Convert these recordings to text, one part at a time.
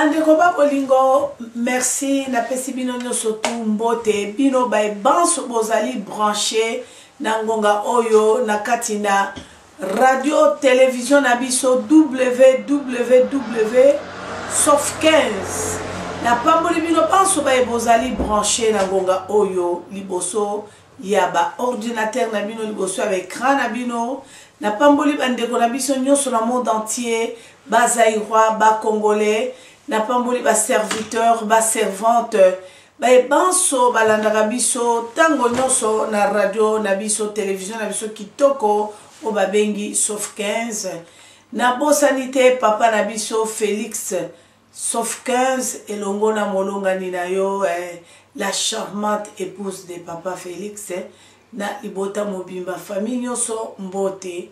Bandeko ba bolingo, merci na pesi bino nyoso tu mbote bino bay banso bozali branché na ngonga oyo na katina radio télévision na biso www sauf 15 na pamboli bino banso bay bozali branché na ngonga oyo liboso ya ba ordinateur na bino liboso avec écran na bino na pamboli bandeko na biso nyoso na monde entier ba zaïrois ba congolais na pamboli ba serviteur ba servante ba banso balandaka biso tango nyonso na radio na biso télévision na biso kitoko o babengi sauf 15 na bosanité papa na biso Félix sauf 15 elongo na molongani na yo la charmante épouse de papa Félix na libota mobimba famille nyonso mbote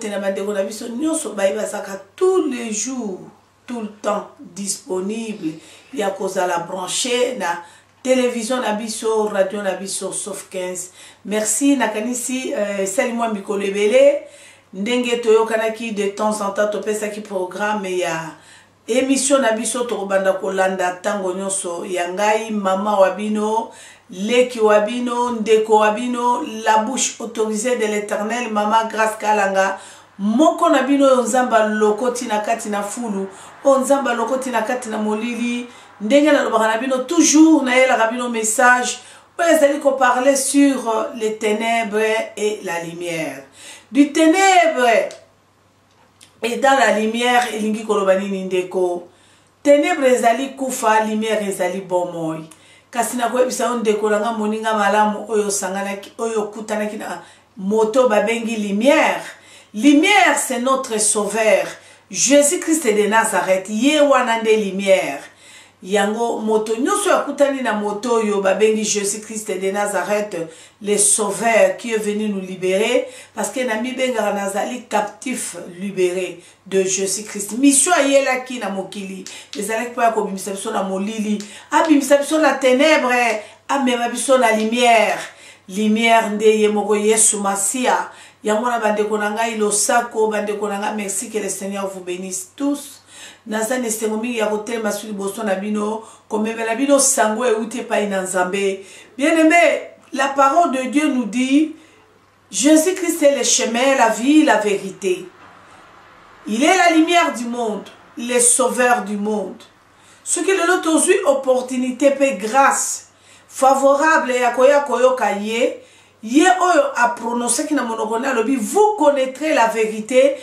na bandeko na biso nyonso bayibasaka tous les jours tout le temps disponible ya kozala branché na télévision na biso radio na biso sauf 15 merci nakanisi salimwa mikolo ebele ndenge toyokanaki de temps en temps topesaki programme ya émission na biso tokobanda kolanda tango nyonso ya ngai mama wabino leki wabino ndeko wabino la bouche autorisée de l'Éternel mama Grace Kalanga moko na bino nzamba lokoti na kati na fulu o nzamba lokoti na kati na molili ndenge na lobaka na bino toujours na yela rabino message pour les aller qu'on parler sur les ténèbres et la lumière du ténèbre et dans la lumière elingi kolobani ndeko ténèbres ezali kufa lumière ezali bomoi kasi na koyebisa ndeko langa moninga malamu oyo sanganaki oyo kutanaki na moto babengi lumière. Lumière, c'est notre sauveur. Jésus-Christ de Nazareth. Ye wanande lumière. Yango moto nyoso yakutani na moto yo babengi Jésus-Christ de Nazareth, le sauveur qui est venu nous libérer parce que nami benga nazali captif libéré de Jésus-Christ. Mission yela ki na mokili. Ezalaki pa ko bimisa biso na molili, abimisa biso na ténèbres, amema biso na lumière. Lumière nde ye moko Yesu Masia. Yangona bandeko nanga ilosako bandeko nanga merci que le Seigneur vous bénisse tous. Nazane sengomi ya hotel masuli boso na bino komebela bino sango e uti pa inanzambe. Bien-aimé, la parole de Dieu nous dit Jésus-Christ est le chemin, la vie, la vérité. Il est la lumière du monde, le sauveur du monde. Ce qui le lot aux opportunité paix grâce favorable ya koya koyoka ye Ye oyo a prononcé qui na monogona lobi vous connaîtrez la vérité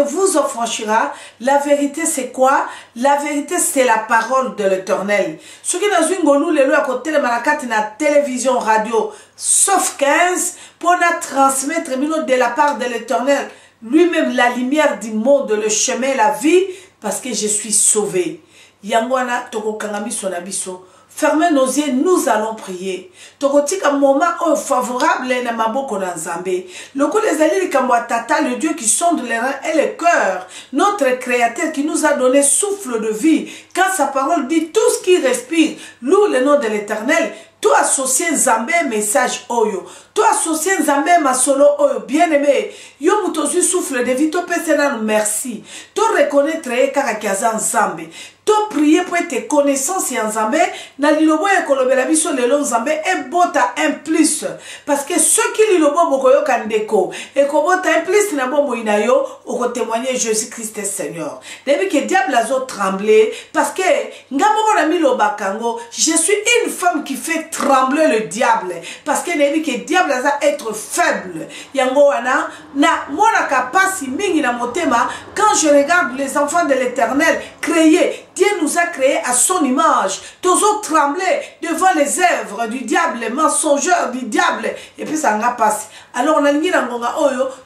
vous affranchira. La vérité c'est quoi? La vérité c'est la parole de l'Éternel. Ce qui n'a zingolu le lo à côté de marakati na télévision radio sauf 15 pour na transmettre de la part de l'Éternel lui-même la lumière du monde, le chemin, la vie parce que je suis sauvé. Yangwana toko kangami sonabiso. Fermez nos yeux, nous allons prier. Tokotika moment favorable na maboko na Nzambe. Loko les alliés Tata, le Dieu qui sonde les reins et les cœurs, notre Créateur qui nous a donné souffle de vie. Quand sa parole dit tout ce qui respire, loue le nom de l'Éternel. Toi associé Nzambe message oyo. Toi associé Nzambe masolo oyo. Bien-aimé, yo mutozu souffle de vie. To pesena merci. To reconnaître karakiaza Nzambe. To prier pour tes connaissances et Nzambe. Na lilobo ya kolobela biso lelo Nzambe e bota un plus. Parce que ceux qui lilobo bokoyo kandeko et kobota un plus na bombo inayo oko témoigner Jésus-Christ est Seigneur. Depuis que diable a tremblé parce que ngamoko na miloba kango, je suis une femme qui fait trembler le diable parce que depuis que diable a être faible. Yango wana na mona kapasi mingi na motema quand je regarde les enfants de l'Éternel créés. Dieu nous a créés à son image. Tous autres tremblaient devant les œuvres du diable, les mensongeurs du diable. Et puis ça n'a pas passé. Alors on a dit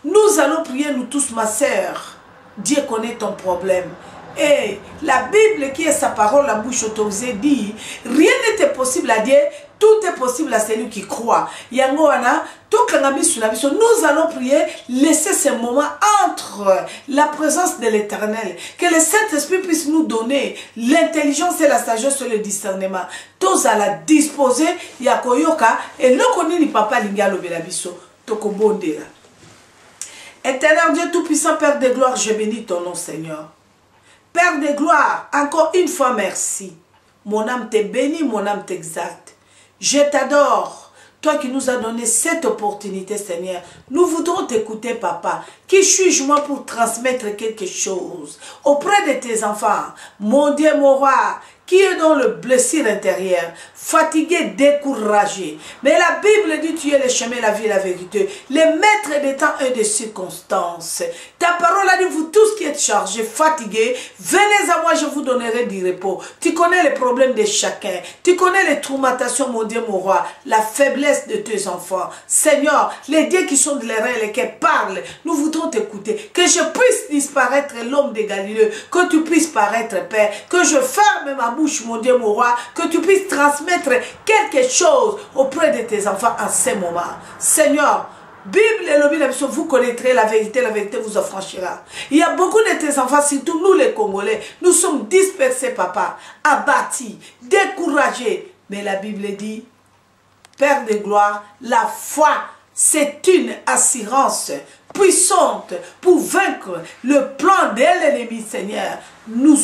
nous allons prier nous tous, ma sœur. Dieu connaît ton problème. Et la Bible qui est sa parole, la bouche autorisée, dit rien n'était possible à Dieu, tout est possible à celui qui croit. Yangoana, nous allons prier, laisser ce moment entre la présence de l'Éternel. Que le Saint-Esprit puisse nous donner l'intelligence et la sagesse sur le discernement. Tous à la disposer, Yakoyoka, et le connaît ni papa Lingalo Belabiso, Tokobondela. Éternel Dieu Tout-Puissant, Père de gloire, je bénis ton nom, Seigneur. Père de gloire, encore une fois merci. Mon âme te bénit, mon âme t'exalte. Je t'adore. Toi qui nous as donné cette opportunité, Seigneur, nous voudrons t'écouter, Papa. Qui suis-je moi pour transmettre quelque chose auprès de tes enfants? Mon Dieu, mon roi, qui est dans le blessure intérieur, fatigué, découragé. Mais la Bible dit, tu es le chemin, la vie et la vérité, le maître des temps et des circonstances. Ta parole a dit, vous tous qui êtes chargés, fatigués, venez à moi, je vous donnerai du repos. Tu connais les problèmes de chacun. Tu connais les traumatisations, mon Dieu, mon roi, la faiblesse de tes enfants. Seigneur, les dieux qui sont de l'air et lesquels parlent, nous voudrons t'écouter. Que je puisse disparaître, l'homme de Galilée, que tu puisses paraître, Père, que je ferme ma bouche, mon Dieu, mon roi, que tu puisses transmettre quelque chose auprès de tes enfants en ce moment. Seigneur, Bible et le Bible, vous connaîtrez la vérité vous affranchira. Il y a beaucoup de tes enfants, surtout nous les Congolais, nous sommes dispersés, papa, abattus, découragés. Mais la Bible dit, Père de gloire, la foi, c'est une assurance puissante pour vaincre le plan de l'ennemi, Seigneur. Nous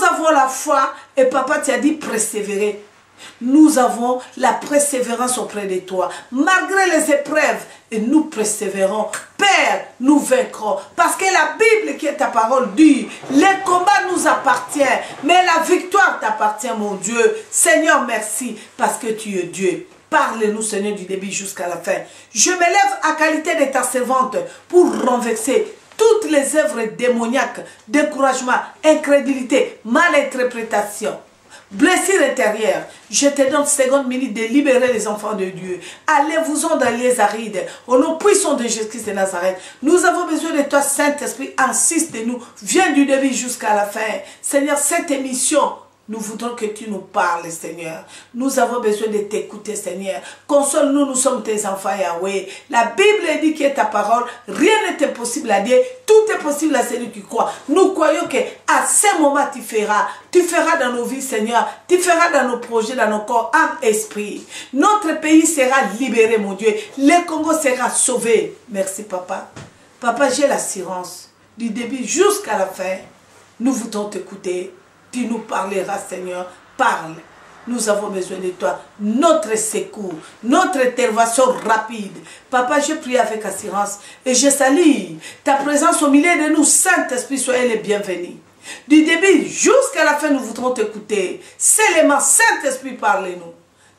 avons la foi et papa tu as dit persévérer. Nous avons la persévérance auprès de toi. Malgré les épreuves, et nous persévérons. Père, nous vaincrons. Parce que la Bible qui est ta parole dit, les combats nous appartiennent, mais la victoire t'appartient, mon Dieu. Seigneur, merci, parce que tu es Dieu. Parle-nous, Seigneur, du début jusqu'à la fin. Je me lève à qualité de ta servante pour renverser toutes les œuvres démoniaques, découragement, incrédulité, malinterprétation, blessure intérieure. Je te donne 50 minutes de libérer les enfants de Dieu. Allez-vous-en dans les arides. Au nom puissant de Jésus-Christ de Nazareth. Nous avons besoin de toi, Saint-Esprit. Insiste de nous. Viens du début jusqu'à la fin. Seigneur, cette émission, nous voudrons que tu nous parles, Seigneur. Nous avons besoin de t'écouter, Seigneur. Console-nous, nous sommes tes enfants, Yahweh. La Bible dit qu'il est ta parole. Rien n'est impossible à Dieu. Tout est possible à celui qui croit. Nous croyons qu'à ce moment, tu feras. Tu feras dans nos vies, Seigneur. Tu feras dans nos projets, dans nos corps, âme, esprit. Notre pays sera libéré, mon Dieu. Le Congo sera sauvé. Merci, Papa. Papa, j'ai l'assurance. Du début jusqu'à la fin, nous voudrons t'écouter. Tu nous parleras, Seigneur. Parle. Nous avons besoin de toi. Notre secours, notre intervention rapide. Papa, je prie avec assurance et je salue ta présence au milieu de nous. Saint-Esprit, soyez les bienvenus. Du début jusqu'à la fin, nous voudrons t'écouter. Seulement, Saint-Esprit, parle-nous.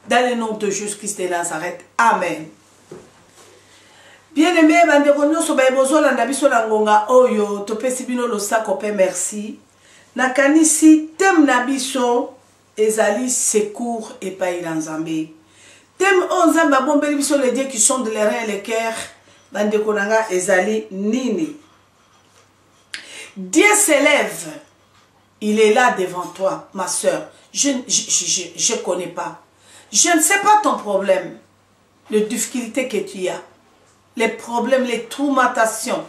Dans le nom de Jésus-Christ de Nazareth. Amen. Bien-aimés, merci. Nakanisi tem nabiso ezali secours et pas ilanzambe. Tem onzamba bombeli biso les dieux qui sont de l'air et le cœur. Bande konanga ezali nini. Dieu s'élève. Il est là devant toi, ma soeur. Je ne connais pas. Je ne sais pas ton problème. Les difficultés que tu as. Les problèmes, les traumatisations.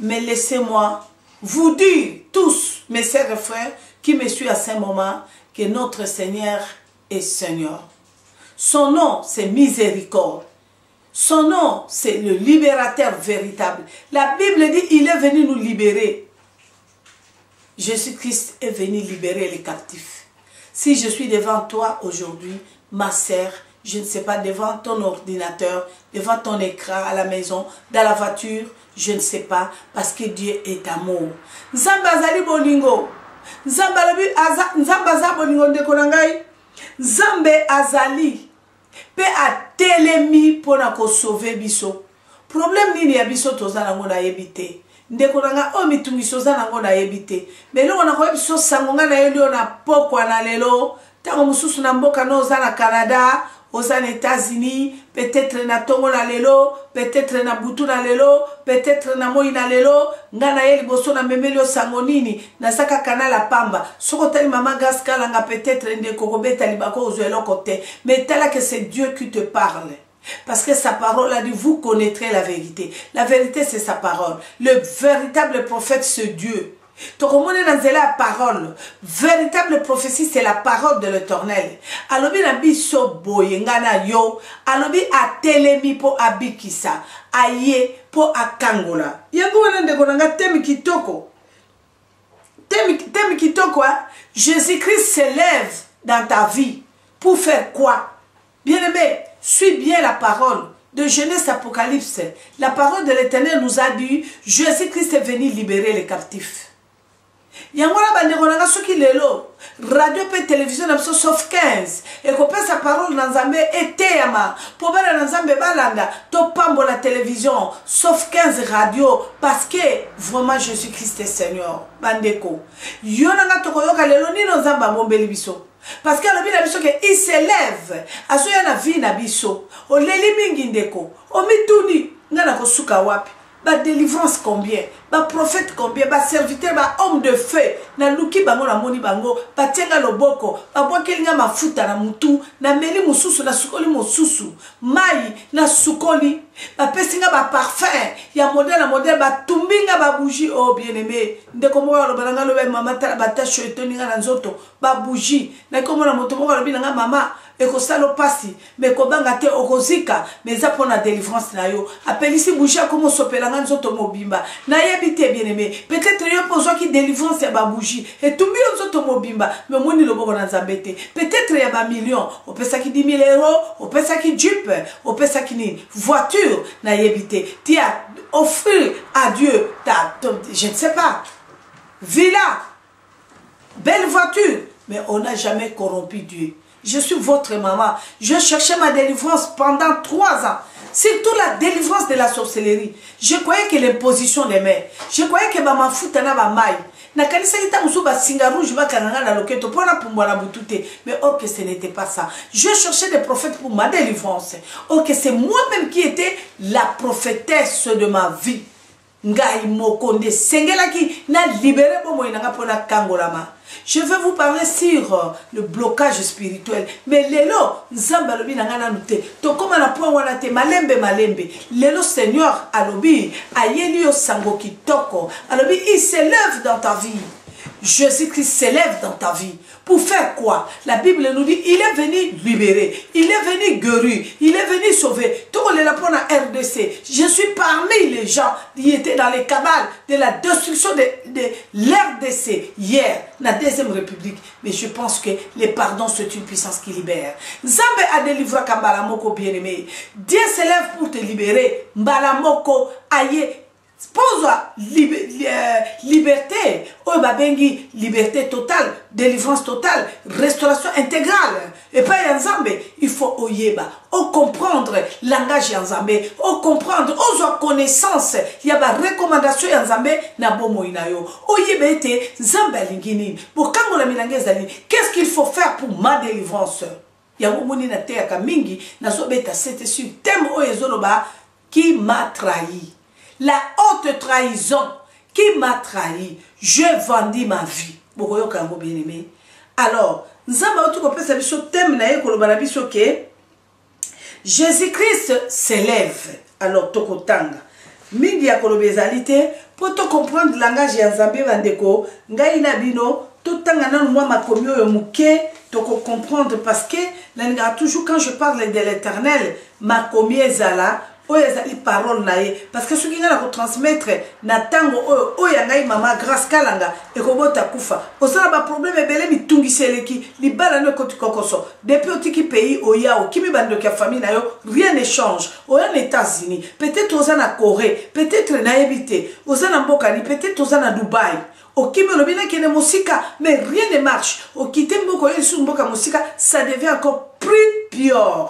Mais laissez-moi vous dire tous, mes sœurs et frères, qui me suivent à ce moment, que notre Seigneur est Seigneur. Son nom, c'est miséricorde. Son nom, c'est le libérateur véritable. La Bible dit, il est venu nous libérer. Jésus-Christ est venu libérer les captifs. Si je suis devant toi aujourd'hui, ma sœur, je ne sais pas, devant ton ordinateur, devant ton écran à la maison, dans la voiture, je ne sais pas, parce que Dieu est amour. Nzambazali bolingo. Nzambaza bolingo ndekonangai. Nzambe azali. Pe a telemi pona ko sauver biso. Problème nini ya biso tozana ngona yebite. Ndekonanga o mitungiso zana ngona yebite. Belo ngona ko biso sangonga na yelio na pokwa na lelo. Tango mususu na mboka no zana Canada. Aux États-Unis, peut-être na Tongo na lelo, peut-être na Butu na lelo, peut-être na Moi na lelo, ngana yeli boso na memelio sangonini, na saka kana la pamba. Soko tali mama gaska langa peut-être nde kokobeta libako ozuelo kote. Mais tala que c'est Dieu qui te parle. Parce que sa parole a dit, vous connaîtrez la vérité. La vérité, c'est sa parole. Le véritable prophète, c'est Dieu. La parole, véritable prophétie, c'est la parole de l'Éternel. Alobi na biso boye ngana yo, alobi a telemi po abikisa, aye po akangola. Yango wana ndeko nanga temi kitoko. Thème qui te quoi? Jésus-Christ s'élève dans ta vie. Pour faire quoi? Bien-aimé, suis bien la parole de Genèse Apocalypse. La parole de l'Éternel nous a dit, Jésus-Christ est venu libérer les captifs. Yangona bandekonanga soki lelo radio pe télévision na biso sauf 15 et kopesa parole na Nzambe eteyama po bana na Nzambe balanda to pambo la télévision sauf 15 radio parce que vraiment Jésus-Christ est Seigneur bandeko yonanga tokoyoka lelo nino Nzamba mombeli biso parce que alobi na biso ke il s'élève asoya na vie na biso oleli mingi ndeko omituni ngana kosuka wapi. Ba délivrance combien, ba prophète combien, ba serviteur, ba homme de feu, na luki bango na moni bango, ba tienga loboko, ba boakelinga mafuta na mutu, na meli mususu, na sukoli mususu, mai na sukoli, ba pesinga ba parfum, ya modèle na modèle, ba tumbinga ba bougie, oh bien aimé, ndeko moko lo balanga lo ba mama tala ba tacho etoninga na nzoto, ba bougie, na komo na moto moko lo binanga mama. Et que ça le passe, mais qu'on va gâter au rosica, mais ça pour la délivrance là yo. Appelle ici bouger comme s'opéra dans automobimba. Na yabité bien aimé. Peut-être yo pour qui délivrance ya ba bougie. Et tout millions automobimba, mais moi ni le bon dans zambete. Peut-être ya ba millions. On peut ça qui 10 000 euros, on peut ça qui jupe, on peut ça qui ni voiture na yabité. Tia offrir à Dieu ta, je ne sais pas, villa, belle voiture, mais on n'a jamais corrompu Dieu. Je suis votre maman. Je cherchais ma délivrance pendant 3 ans. Surtout la délivrance de la sorcellerie. Je croyais que l'imposition des mères. Je croyais que ma fouta na ba mai. Na kanisa ita musu ba singa rouge ba kananga na loketo pona pour la butute. Mais or que ce n'était pas ça. Je cherchais des prophètes pour ma délivrance. Or que c'est moi-même qui étais la prophétesse de ma vie. Ngai mokonde sengela ki na libéré bomo inanga pona kangolama. Je vais vous parler sur le blocage spirituel. Mais lelo, Nzamba lobi nangana nute. To koma na point wana te malembe malembe. Lelo Seigneur alobi ayeli yo sango kitoko. Alobi il s'élève dans ta vie. Jésus-Christ s'élève dans ta vie. Pour faire quoi? La Bible nous dit, il est venu libérer, il est venu guérir, il est venu sauver. Tout le monde pour la RDC. Je suis parmi les gens qui étaient dans les cabales de la destruction de l'RDC hier, la Deuxième République. Mais je pense que les pardons, c'est une puissance qui libère. Zambé a délivré Kambalamoko bien-aimé. Dieu s'élève pour te libérer. Mbalamoko aye. Pose liberté, oh babengi, liberté totale, délivrance totale, restauration intégrale. Et pas Yanzambe, il faut oyeba, comprendre langage Yanzambe, comprendre, connaissance, il y a des recommandations Yanzambe na bomo inayo. Oyeba ete Zamba lingini, pour quand la milangezali, qu'est-ce qu'il faut faire pour ma délivrance? Yango moni na te mingi, na zobeta c'était sur thème oyezoloba qui m'a trahi. La haute trahison qui m'a trahi, je vendis ma vie. Bien aimé. Alors, nous avons ce thème que Jésus-Christ s'élève. Alors, tokotanga. Mingi ya kolobezalité pour te comprendre le langage ya Nzambe bandeko, ngai na bino, totanga na moi makomi oyo muke, toko comprendre parce que là toujours quand je parle de l'Éternel, makomi ezala les paroles parce que ce qui a transmettre na tango oya ngai mama grâce kalanga et kobota kufa osala ba problème ebele mitungiseleki libala no koti kokoso depuis otiki pays oya okimi bando ka famille na yo rien ne change oya aux États-Unis peut-être aux na Corée peut-être na ebité aux na mbokani peut-être aux na Dubaï okimi lobina kene musika mais rien ne marche okite mboko yesu mboka musika ça devient encore plus pire.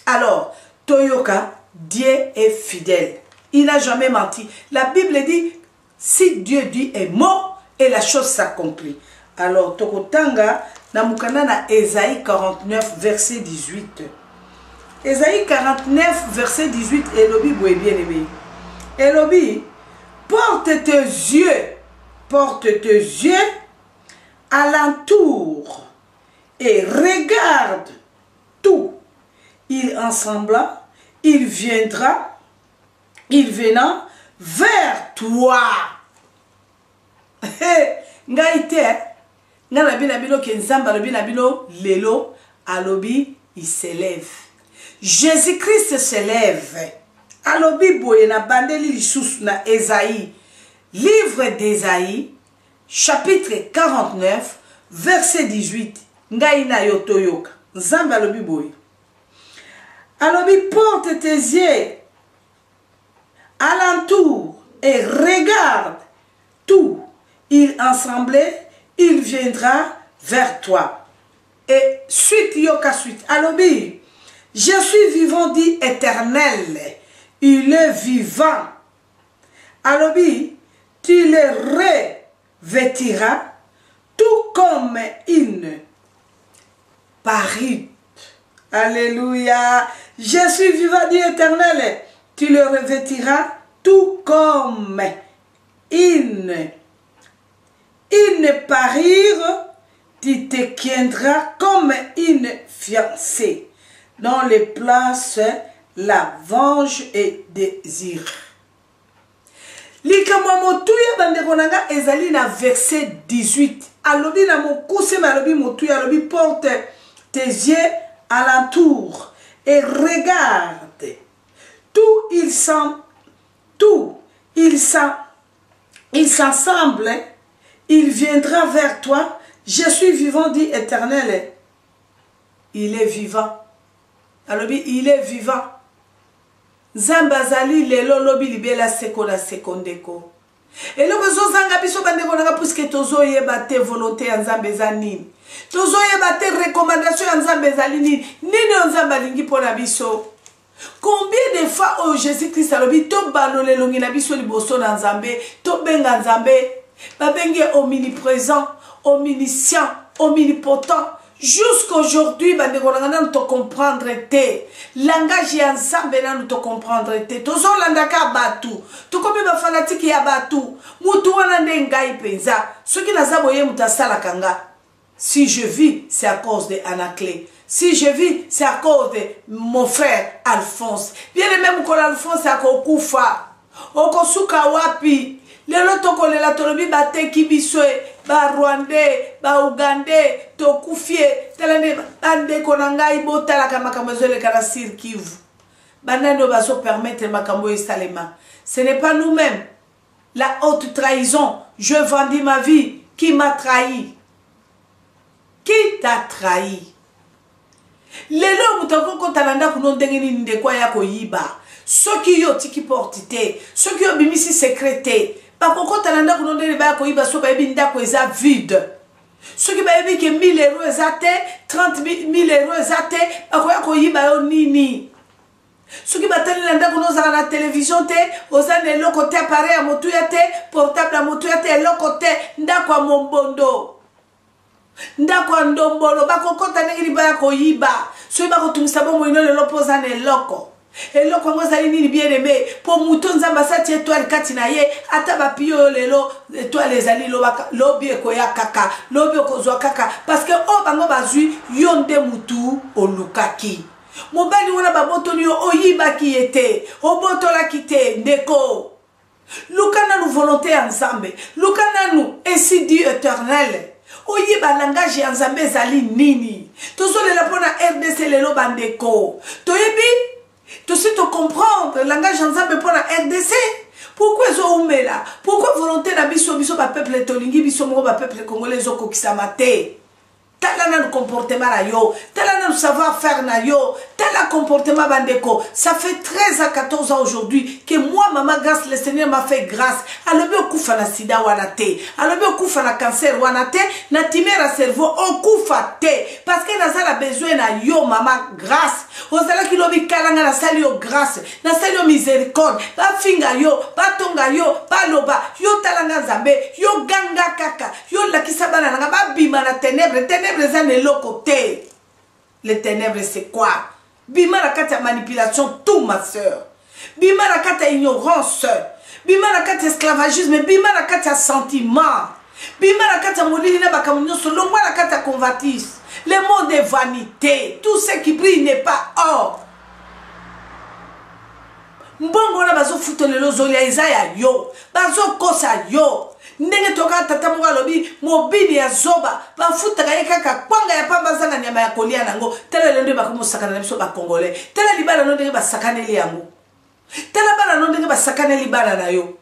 Alors toyoka Dieu est fidèle. Il n'a jamais menti. La Bible dit, si Dieu dit un mot, et la chose s'accomplit. Alors, Tokotanga, Namukana na Ésaïe 49, verset 18. Ésaïe 49, verset 18, Elobi boué bien aimé. Elobi, porte tes yeux alentour et regarde tout. Il ensembla. Il viendra, il venant vers toi. Ngaïte, nganabino kenzamba lobinabino lelo alobi il s'élève. Jésus-Christ s'élève. Alobi boye na bandeli lisusu na Ésaïe. Livre d'Ésaïe, chapitre 49, verset 18. Ngai na yo toyoka. Nzambe alobi boye. Alobi, porte tes yeux alentour et regarde tout. Il ensemblé, il viendra vers toi. Et suite yoka suite. Alobi, je suis vivant, dit Éternel. Il est vivant. Alobi, tu le revêtiras tout comme une parure. Alléluia. Je suis vivant, dit Éternel. Tu le revêtiras tout comme une parure. Tu te tiendras comme une fiancée dans les places la venge et désir. Likamwa motuya bandekonanga ezali na verset 18. Alobi na mokuse malobi motuya alobi porte tes yeux alentour et regarde. Il s'ensemble, il viendra vers toi. Je suis vivant, dit Éternel. Il est vivant. Alobi, il est vivant. Zambazali lelo lobi libela seko na sekondeko. Et le besoin zanga biso bandeko nanga puisque tozo yeba te volonté ya Nzambe za nini. Tozo yeba te recommandation ya Nzambe za nini. Nini Nzambe lingi pona biso. Combien de fois oh Jésus-Christ alobi to balole longi na biso liboso na Nzambe, to benga Nzambe, ba benge omniprésent, omniscient, omnipotent. Jusqu'aujourd'hui, nous te comprendre te. Langage ya Nzambe na nous te comprendre te. Tozo landaka batu. To komi ba fanatique ya batu. Mutu wana nde ngai penza. Soki naza boye mutasala kanga. Si je vis, c'est à cause de Anaclé. Si je vis, c'est à cause de mon frère Alphonse. Bien même quand Alphonse a kokufa. Okosuka wapi. Lelo tokolela tolobi bate kibisoe. Ba Rwandais, ba Ougandais, tokufie, talande bande konangai botala kama kamazole kana Sud Kivu. Banano baso permettre makambo estalema. Ce n'est pas nous-mêmes. La haute trahison, je vendis ma vie, qui m'a trahi? Qui t'a trahi? Lelo mutako kotalanda kuno ndenge nini ndekwa yako yiba. Soki yo tiki portite, soki yo bimisi secrété. Bakoko talanda kunondele ba ko iba so ba ebinda ko eza vide. Soki ba ebi ke 1000 euros ezate, 30 000 euros ezate, bakoya ko yiba yo nini. Soki batali landa kunoza na télévision te, ozane loko te appareil ya motu ya te, portable ya motu ya te, loko te, ndako ya mombondo. Ndako ya ndombolo bakoko taneli ba ko yiba. Soki bako tumisa bongo ino le lopoza ne loko. Et là, comment ça est bien aimé pour mouton zambasati étoile katinaye ataba pio lelo étoile les ali lobi ekoya kaka lobi okozwa kaka parce que o bango bazui yonde mutu olukaki mobali wana babotoni oyiba ki ete obotola kite ndeko lukana nous volonté ensemble lukana nous ainsi dit Éternel oyiba langage ensemble zali nini tozole la pona RDC lelo bandeko toyebi. Tu sais te comprendre le langage ensemble pour la RDC. Pourquoi ils ont oumé là? Pourquoi volonté na biso biso ba peuple tolingi biso mo ba peuple congolais oko kisamate? Talana le comportement na yo, talana le savoir-faire na yo, tel comportement bandeko. Ça fait 13 à 14 ans aujourd'hui que moi, maman grâce, le Seigneur m'a fait grâce. Alors bien kufa na sida wanate, alors bien kufa na cancer wanate, na timera cerveau on kufa te. Parce que na ça besoin na yo maman grâce. Ozala ki lobi kalanga na sali yo grâce, na sali yo miséricorde, ba finga yo, ba tonga yo, ba loba, yo talanga Nzambe, yo ganga kaka, yo lakisabana na ba bima na ténèbres, les ténèbres c'est quoi? Bima la carte manipulation tout ma soeur. Bima la carte ignorance. Bima la carte esclavagisme. Bima la carte sentiment. Bima la carte molina bakamunyo selon moi la carte convoitise. Le monde est vanité. Tout ce qui brille n'est pas or. Mbongo na bazo futolelo zolia Isaiah yo. Bazo kosa yo. Ndenge toka tata munga lobi mobili ya zoba ba futa kaka kwanga ya pamba zanga nyama ya kolia nango tele lendo bakomo sakana na biso ba congolais tele libala no ndenge ba sakana yango tele bala no ndenge ba sakana libala na yo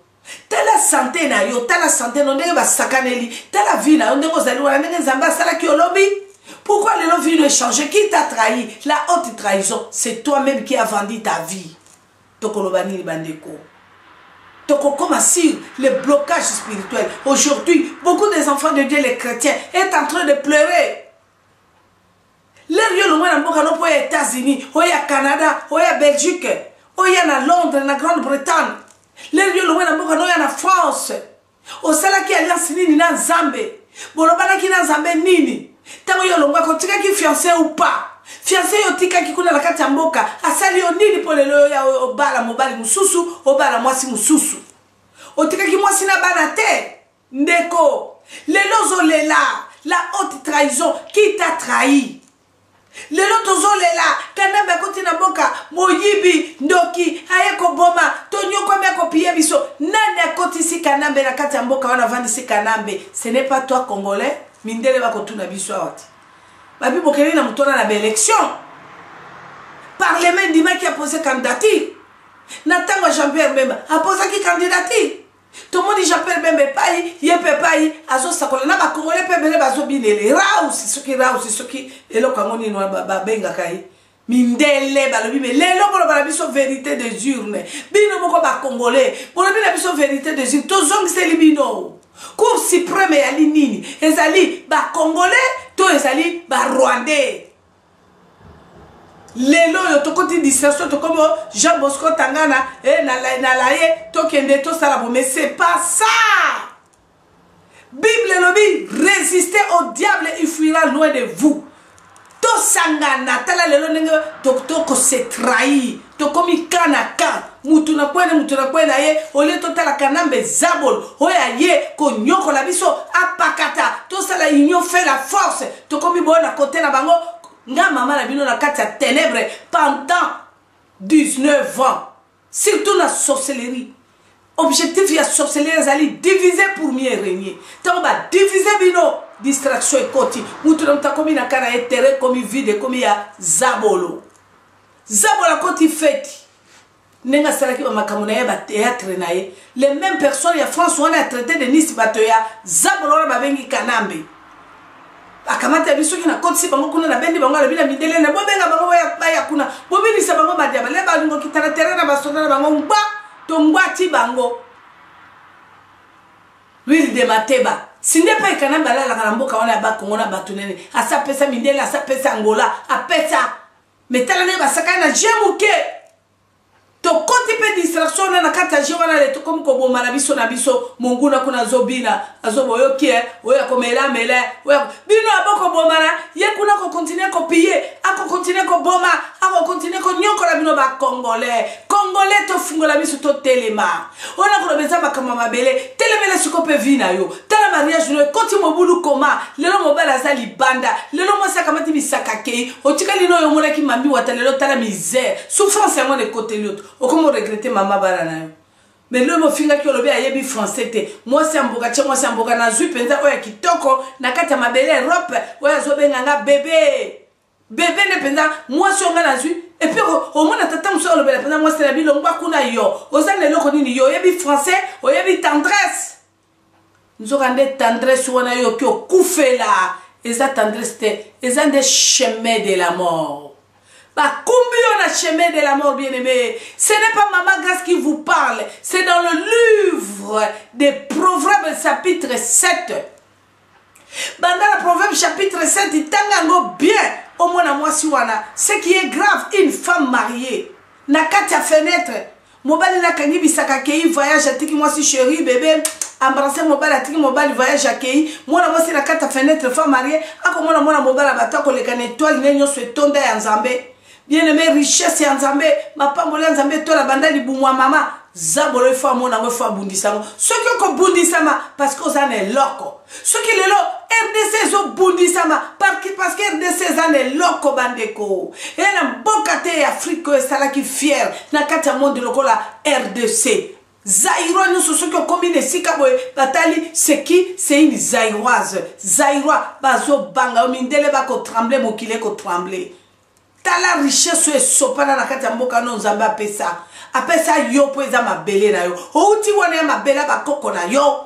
tala santé na yo, tala santé no ndenge ba sakaneli, tala vie na yo ndenge ozali wana ndenge Nzambe asalaki olobi. Pourquoi les vie ne changer? Qui t'a trahi? La haute trahison, c'est toi-même qui as vendu ta vie. Tokolobani bandeko. Toko comme assure le blocage spirituel. Aujourd'hui, beaucoup des enfants de Dieu, les chrétiens, est en train de pleurer. Les lieux loin dans beaucoup aux États-Unis, au Canada, au Belgique, au Londres, en Grande-Bretagne. Les lieux loin dans beaucoup en France. Au Salaki Alliance Nini na Zambé. Bolobana ki na Zambé Nini. Tango yo longwa ko tika ki fiancé ou pas. Fiancé yo tika ki kuna la kati ya mboka. Asali yo nini pole lo ya obala mobali mususu, obala mwasi mususu. O tika ki mwasi na bana te. Ndeko. Lelo zo lela, la haute trahison qui t'a trahi. Lelo tozo lela, kanamba koti na mboka, moyibi, ndoki, ayeko boma, tonyo kwa meko piye biso. Nani akoti si kanambe na kati ya mboka wana vandi si kanambe. Ce n'est pas toi Congolais. Mindele bako tuna biso awati. Babi bokeli na mutona na élection. Parlement Ndima qui a posé candidature. Natango Jean-Pierre Bemba a posé qui candidature. Tout le monde dit Jean-Pierre Bemba payi, yepe payi, azo sakola na ba Congolais pe bele bazo binele. Raus, ce qui elo kamoni no ba benga kai. Mindele balobi me lelo bolo bala biso vérité des urnes. Bino moko ba Congolais. Bolo bina biso vérité des urnes. Tozong se libino. Cour suprême ya nini ezali ba Congolais to ezali ba Rwandais. Lelo yo tokoti distraction to comme Jean Bosco Tangana na laye to kende to salabo, mais c'est pas ça. Bible lobi, résistez au diable, il fuira loin de vous. To sangana tala lelo nenge to ko se trahi to komi kanaka mutuna kwena ye ole to tala kanambe zabol oya ye ko nyoko la biso apakata to sala union fait la force to komi bona côté na bango nga mama na bino na kati ya ténèbres pendant 19 ans, surtout la sorcellerie. Objectif ya sorcellerie ezali diviser pour mieux régner. Tant ba diviser bino distraction ekoti mutu na komi na kana etere komi vide komi ya zabolo. Zabola koti feti. Nenga salaki ba makamuna ya ba théâtre na ye. Les mêmes personnes ya France on a traité de Nice bato ya zabolo ba bengi kanambe. Akamata biso ki na koti si bango kuna na bendi bango la bila midele na bobenga bango ya kuna. Bobini sa bango madiaba le ba lingo kitana terrain na basona na bango mba tongwati bango. Will de Mateba. Si n'est pas kanamba la mboka wana ba Kongo na batu nene. Asa pesa mindele, asa pesa Angola, apesa. Mais talane ba sakana jemuke. To konti pe distraction na kata jewana le to comme ko na biso monguna kuna zobina azobo yokie oya komela mele oya bino aboko bomana ye kuna ko continuer ko piller ako continuer ko boma ako continuer ko nyokola bino ba congolais to fungola biso to telema ona ko beza makama mabele telemele siko pe vina yo tala mariage no koti mobulu koma lelo mobala za libanda lelo mosa kamati bisaka kei otikali no yo mona ki mami watalelo tala misère souffrance yango de côté l'autre. Comment regretter maman barana? Mais le mot finga qui olobi ayebi français te. Moi c'est amboka na zui penza oya kitoko na kati ya mabele Europe oya zobenga nga bébé. Bébé ne penza moi si on na zui et puis au moins tata muso olobi penza moi c'est la bilongwa kuna yo. Ozana loko nini yo yebi français oyebi tendresse. Nous aurons des tendresse wana yo ki okufela. Eza tendresse te, eza des chemins de la mort. Bah, combien on a chemin de la mort, bien-aimé. Ce n'est pas Maman Grâce qui vous parle. C'est dans le livre des Proverbes chapitre 7. Dans le Proverbe chapitre 7, il t'engagne bien. Au moins, moi, si wana. Ce qui est grave, une femme mariée. Na katia fenêtre. Mobali na kangi bisaka kei voyage atiki moi si chérie bébé. Embrasser mobile atiki mobile voyage akei. Moi na moi si na katia fenêtre femme mariée. Ako moi na mobile abata ko lekane étoile nenyo se tonda ya nzambe. Bien-aimé, richesse ya nzambe, ma pambola nzambe to la banda li bumwa mama, zabolo fo mona ngo fo bundisamo. Ce qui ko bundisama parce que ça est loko. Ce qui le lo RDC zo bundisama parce que RDC ça est loko bandeko. Et na bokate Afrique sala ki fier na kati monde loko la RDC. Zaïrois nous ce qui combine sikaboy batali c'est qui c'est une zaïroise. Zaïrois bazo banga mindele ba ko trembler mokile ko trembler. tala richesse esopana na kati ya mboka no nzambe apesa yo po eza mabele na yo outi wana ya mabele bakoko na yo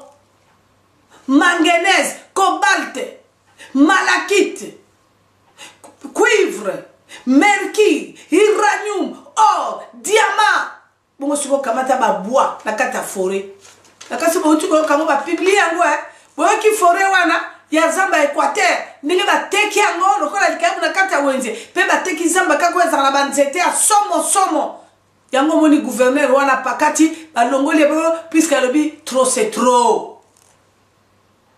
manganèse, cobalt, malachite, cuivre, mercure, uranium, or, diamant. Bon, si vous kamata ba bois na kata forêt. Na kata bo tu ko kamo ba publier ngo bo ki forêt wana ya zamba Équateur. Ninge ba teki ngo lokola likamu na kata wenze. Pe ba teki zamba kako za na banzete ya somo. Yango moni gouverneur wana pakati ba longoli bo puisque lobi trop c'est trop.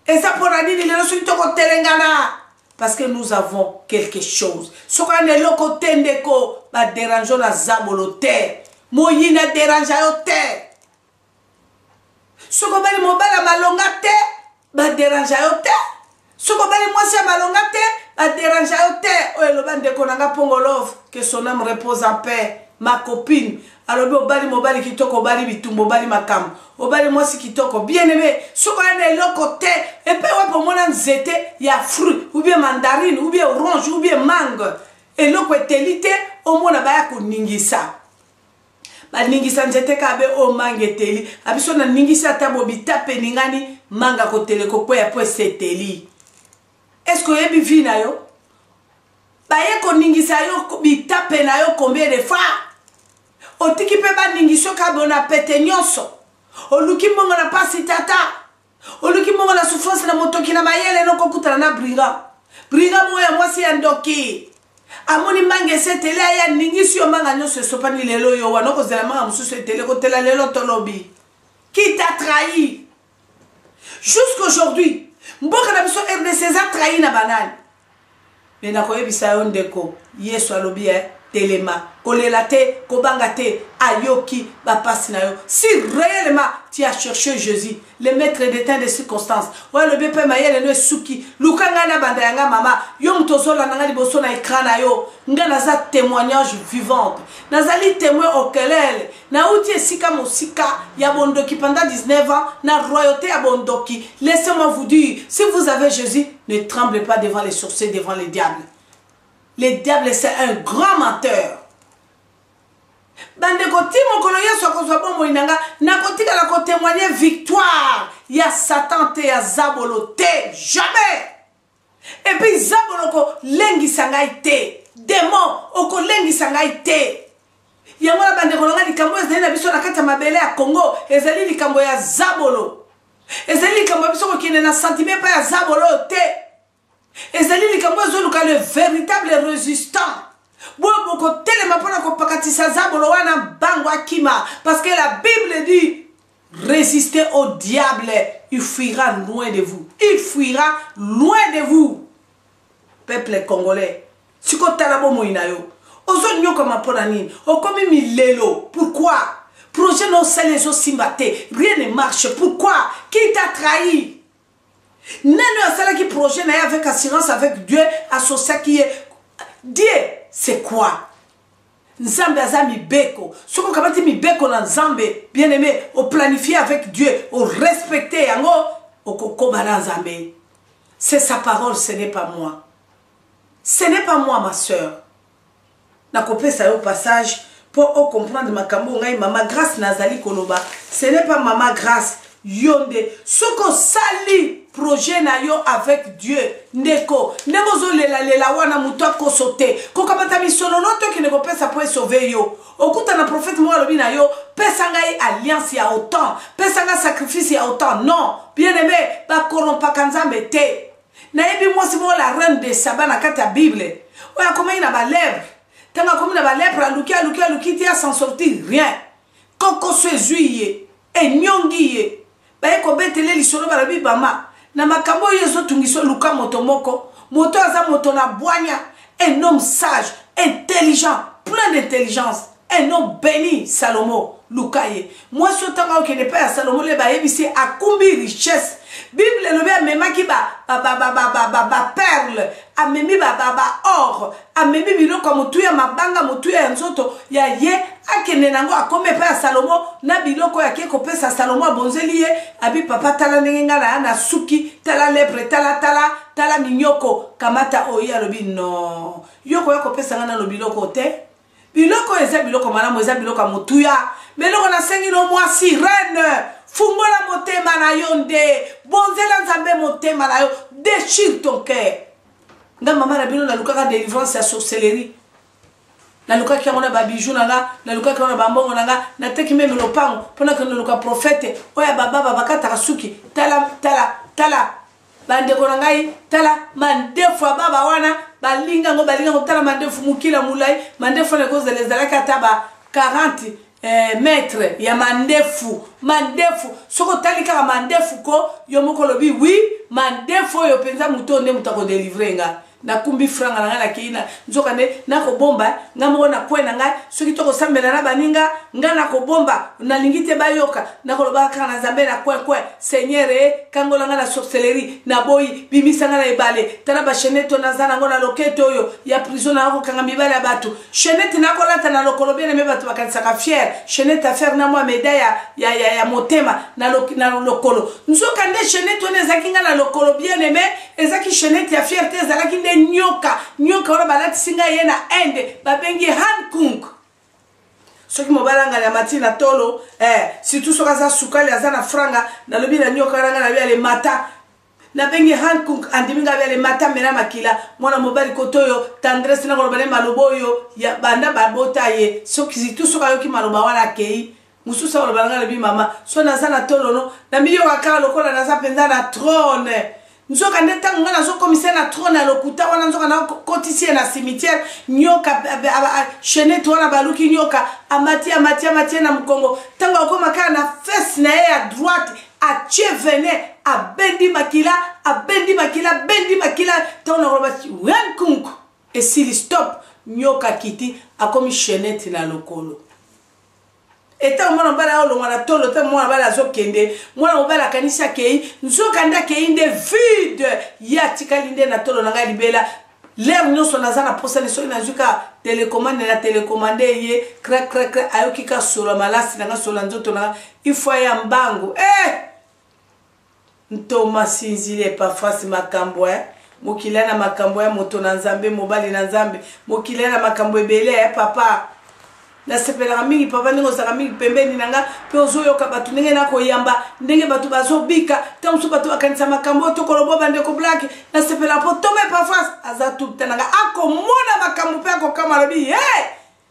Et ça pour la dire, parce que nous avons quelque chose. Ce qu'on est le côté de ko, ba dérangeons la zaboloté. Moyina dérange à terre. Ce qu'on est mobile à malongate, ba dérange à terre. Ce qu'on est moi c'est malongate, ba dérange à terre. Oh le bande de konanga pongolov, que son âme repose en paix. Ma copine, alors obali mobali kitoko obali bitumbo obali makam obali mwasi kitoko bien aimé soko ene lokote et puis ouais pour moi nzete ya fruit ou bien mandarine ou bien orange ou bien mangue et loko etelite au mona baya ko ningisa ba ningisa nzete kabe o mangeteli abiso na ningisa tabo bitape ningani manga ko teleko po ya po seteli est-ce que yebi vina yo baye ko ningisa yo bitape na yo combien de fois otiki pe ba ningiso ka bona pete nyonso oluki mbongo na pasi tata oluki mbongo na souffrance na motoki na mayele no kokutana na briga moya mwasi ya ndoki amoni mange setele ya ningisi yo manga nyonso sopani lelo yo wana ko zela manga mususu etele ko tela lelo tolobi qui t'a trahi jusqu'aujourd'hui mboka na biso RDC a trahi na banane mais na ko yebisa yo ndeko yesu alobi telema kolelate kobangate ayoki bapasi na yo si réellement tu as cherché Jésus le maître des temps de circonstances ouais le bépé mayele no suki lukanga na banda yanga mama yo mtozola nanga liboso na écran na yo nga naza témoignage vivante nazali témoin okelele na uti esika mosika ya bondoki pendant 19 ans na royauté ya bondoki laissez-moi vous dire si vous avez Jésus ne tremblez pas devant les sorciers devant les diables. Le diable, c'est un grand menteur. Bande koti mokolo yeso akozwa bombo inanga na kotika la ko témoigner victoire. Ya Satan te ya zabolo te jamais. Et puis zabolo ko lengi sangai te. Démon oko lengi sangai te. Yango la bande kolonga likambo ezali na biso na kati ya mabele ya Congo ezali likambo ya zabolo. Ezali likambo biso ko kine na sentiment pa ya zabolo te. Et c'est le véritable résistant. Parce que la Bible dit résistez au diable, il fuira loin de vous. Il fuira loin de vous. Peuple congolais. Pourquoi? Projet non c'est les autres simbaté. Rien ne marche. Pourquoi? Qui t'a trahi? Nano asala qui projet na avec assurance avec Dieu associé qui est Dieu c'est quoi? Nzambe azami beko soko kabati mi beko na nzambe bien aimé au planifier avec Dieu au respecter yango au kokoba na nzambe c'est sa parole ce n'est pas moi ma soeur na kopesa yo passage pour comprendre makambo ngai mama grâce nazali koloba ce n'est pas maman grâce yonde soko sali projet na yo avec Dieu ndeko nemozo lela wana muto akosote kokabata misono noto ki neko pesa pour sauver yo okuta na prophète mo alobi na yo pesa ngai alliance ya autant pesa ngai sacrifice ya autant non bien aimé ba korompa kanzambe te na yebi moi si mo la reine de Saba na kata Bible oya koma ina ba lèvre tanga koma na ba lèvre aluki ti a s'en sortir rien koko sezuye e nyongiye ba eko betele lisolo ba labi bama na makambo yeso tungiso luka moto moko moto aza moto na boanya un homme sage intelligent plein d'intelligence un homme béni Salomo lukaye moi sotanga o kene pa ya Salomo le ba yebisi akumbi richesse Bible le ba memaki ba perle amemi baba or amemi biloko mutu ya mabanga mutu ya nzoto ya ye akende nango akome pa ya Salomo na biloko ya ke kopesa Salomo abonzeli ye abi papa tala ndenge nga na suki tala lepre tala minyoko kamata oyi alobi no yoko ya kopesa nga na lo biloko te biloko eza biloko malamu eza biloko mutu ya meloko na sengi no mwasi reine fungola motema na yo nde bonzela nzambe motema na yo déchire ton cœur nga mama na bino na lukaka délivrance ya sorcellerie na lukaki yango na babijou nanga na lukaki yango na bambongo nanga na teki meme lopango mpona ke naluka prophète oyo bababa bakataka suki tala bandeko na ngai tala mandefu ya baba wana balingango tala mandefu mokila mulai mandefu na cause ezalaki ata ba 40 maître ya mandefu soko tali kaka mandefu ko yo moko lobi oui mandefu oyo penza muto nde muto akodélivre nga nakumbi franga na nga na keina nzoka nde nakobomba nga moko na kwe na ngai soki tokosambela na baninga nga nakobomba nalingi te bayoka nakolobaka kaka na nzambe na kwe seigneur kangola nga na sorcellerie na boyi bimisa nga na ebale tala bachenete naza nango na loketo oyo ya prison na kokanga mibale ya bato chenete nakolata na lokolo bien me bato bakanisaka fier chenete affaire na mwa medaille ya motema na lokolo nzoka nde chenete wana ezalaki nga na lokolo bien aimé ezalaki chenete ya fierté ezalaki nde nyoka wana balatisi ngai ye na inde babengi Hankung soki mobala nga ya mati na tolo surtout soki aza sukali aza na franga nalobi na nyoka wana nga na biale mata nabengi Hankung andimi nga biale mata mena makila mwana mobali koto oyo tendresse na koloba ne maloba oyo ya banda babota ye soki surtout soki ayoki maloba wana akei mususu akoloba nga lobi mama so naza na tolo no na miyoka kaka lokola naza mpenza na trône nzoka nde ntango nga nazokomisa na trône ya lokuta wana nzoka nakotisi ye na cimetière nyoka chenete wana baluki nyoka amati na mokongo ntango akoma kaka na fesse na ye ya droite atie vene abendi makila ntango nakoloba Hankung esili stop nyoka kiti akomi chenete na lokolo eta mwana mbala olongwa na tolo te mwana mbala azokende mwana mbala kanisa kei nzoka nda kei nde vide ya tikali nde na tolo nanga libela l'air nyonso naza na posa neso nazuka télécommande na télécommande ye crac ayoki ka solo malasi nanga solo nzoto nanga ifwa ya mbango ntoma sinzile parfois makambo mokila na makambo ya moto na nzambe mobali na nzambe mokila na makambo ebele papa nasepelaka mingi papa ndenge ozalaka mingi pembeni nanga mpe ozoyoka bato ndenge nakoyamba ndenge bato bazobika ntango mosusu bato bakanisa makambo oyo tokoloba bandeko blake nasepelaka mpo tome parfois aza tuta nanga akomona makambo mpe akokama alobi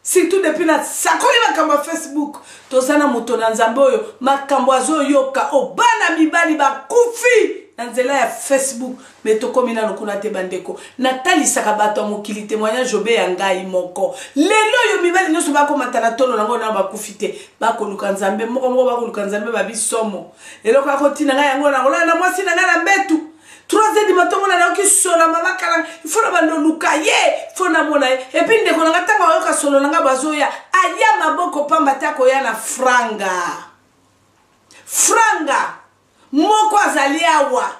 surtout depuis na sakoli makambo ya Facebook toza na moto na nzambe oyo makambo azoyoka obana mibali bakufi na nzela ya Facebook me tokomi nano kuna te bandeko natalisaka bato ya mokili témoignage obe ya ngai moko lelo oyo mibali nyonso bakomata na tolo nango na bakufi te bakoluka nzambe moko bakoluka nzambe babisomo eloko akotina ngai yango nango na mwasi na ngai na mbetu 3h du matin mona nayoki solo mama kala ifona bando luka ye fona mona et puis ndeko nanga tanga oyoka solo nanga bazoya aya maboko pamba tako ya na franga moko azali awa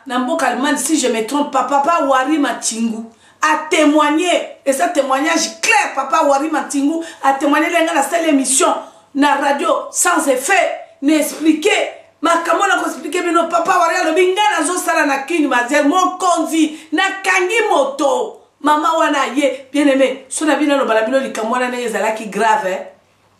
na mboka Allemagne si je me trompe papa Wari Matingu a témoigné et ça témoignage clair papa Wari Matingu a témoigné lenga na seule émission na radio sans effet n'expliquer makambo na ko expliquer bino papa Wari alobi nga nazo sala na kini mazel mon konzi na kangi moto mama wana ye bien aimé so na bino lo bala bino likambo na ezalaki grave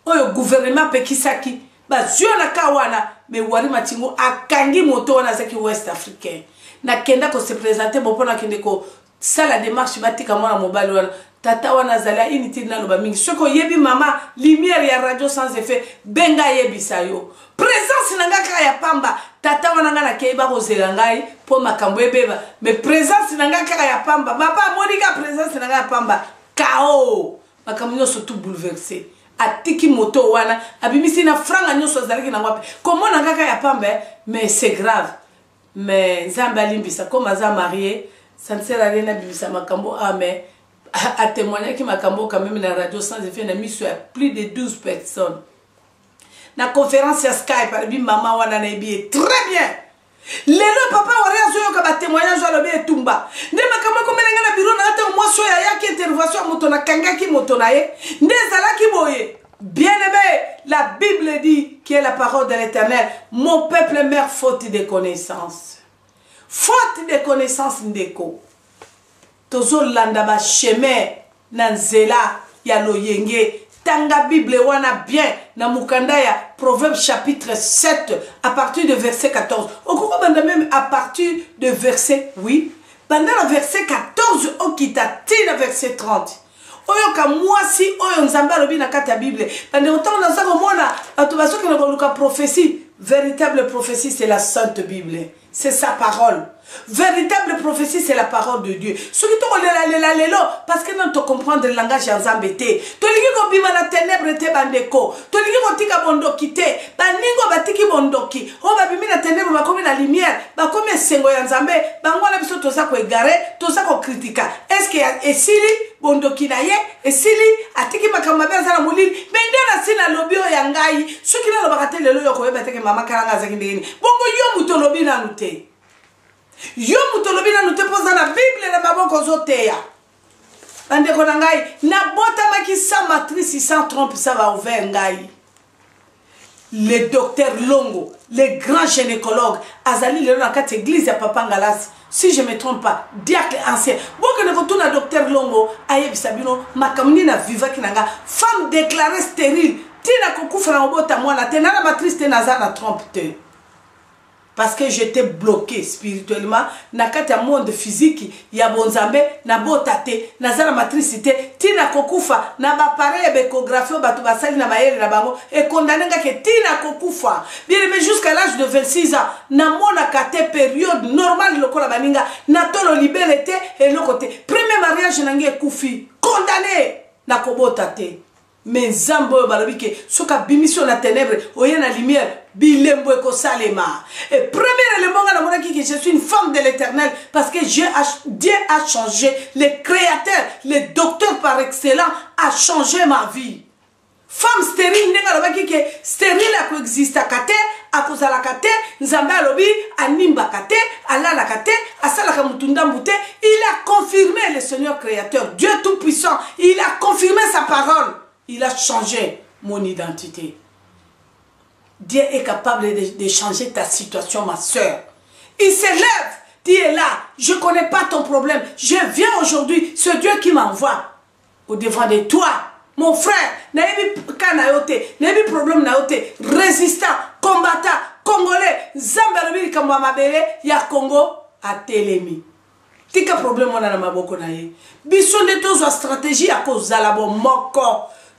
oyo gouvernement pekisaki bazio na kawana me Wari Matingu akangi moto wana zaki West Africain na kenda ko se présenter bopona kende ko sala démarche batika mwana mobali wana tata wana zala initi na loba mingi soko yebi mama lumière ya radio sans effet benga yebi sayo présence nanga ka ya pamba tata wana nga na keiba ko zela ngai po makambo ebeba me présence nanga ka ya pamba papa monika présence nanga ya pamba kao makambo nyonso tout bouleversé atiki moto wana abimisi na franga nyonso zalaki na wapi komona ngaka ya pamba mais c'est grave mais nzambe alimbisa comme aza marié ça ne sert à rien abimisa makambo mais a témoigné ki makambo quand même na radio sans effet na miso ya plus de 12 personnes na conférence ya Skype abi mama wana na ebi très bien lelo papa wari azoyoka ba témoignage alobi etumba nde makambo komelenga na biro na ata mwaso ya yaki intervention moto na kangaki moto na ye nde ezalaki boye. Bien-aimé, la Bible dit qui est la parole de l'Éternel, mon peuple meurt faute de connaissance. Faute de connaissance ndeko. Tozo landa ba chemin na nzela ya loyenge. Tanga Bible wana bien na mukanda ya Proverbe chapitre 7 à partir de verset 14. Okoko banda même à partir de verset 8. Pendant le verset 14 okitati na verset 30. Oyoka mwasi oyo nzambe alobi na kati ya Bible. Pendant autant na sako mona atubaso ki na koluka prophétie. Véritable prophétie c'est la Sainte Bible. C'est sa parole. Véritable prophétie, c'est la parole de Dieu. Ce qui te lelo, parce que non te comprendre le langage Nzambe te. To liki ko bima na ténèbres te bandeko. To liki ko tika bondoki te. Baningo batiki bondoki. O ba bimi na ténèbres ba komi na lumière. Ba komi sengo ya Nzambe. Bango na biso toza ko égarer, toza ko critika. Est-ce que esili bondoki na ye, esili atiki makamba be za na molili. Mais ndana sina lobi o ya ngai. Ce qui na lobaka te lelo yo ko yeba te ke mama karanga za kindeni. Bongo yo muto lobi na nute. Yo mutolobi na nute poza na Bible na maboko zoteya. Bandeko na ngai, na bota maki sans matrice, sans trompe, ça va ouvert ngai. Le docteur Longo, le grand gynécologue, azali le na kati église ya Papa Ngalas, si je me trompe pas, diacre ancien. Boke ne retourne docteur Longo, aye bisabino, makamni na vivaki nanga, femme déclarée stérile, tina kokufa na obota mwana, tena na matrice te naza na trompe te. Parce que j'étais bloqué spirituellement. Na kati monde physique, ya bonzambe, na botate, na zala matricité, tina kokufa, na ba pareil échographie, batu basali na mayele na bango, et condamné que tina kokufa. Bien mais jusqu'à l'âge de 26 ans, na mona kate période normale lokola baninga, na tolo liberté et le côté. Premier mariage nange kufi, condamné na kobotate. Mais Zambo balobike soka bimission na ténèbres oye na lumière bilembo eko salema. Et premier élément na mona ki que je suis une femme de l'Éternel parce que Dieu a changé, le créateur, le docteur par excellence a changé ma vie. Femme stérile nenga lobaki que stérile a coexista kate akozala kate nzambe alobi animba kate alala kate asala ka mutunda mbute. Il a confirmé le Seigneur créateur, Dieu tout puissant, il a confirmé sa parole. Il a changé mon identité. Dieu est capable de changer ta situation, ma soeur. Il s'élève. Dieu est là. Je ne connais pas ton problème. Je viens aujourd'hui. C'est Dieu qui m'envoie au devant de toi. Mon frère, n'ayez pas problème, résistant, combattant, congolais. Zambalobi Kambamabele, ya Congo, à Télémi. Tika problème on a na maboko na ye. Biso de tozo stratégie à cause de la bonne moko.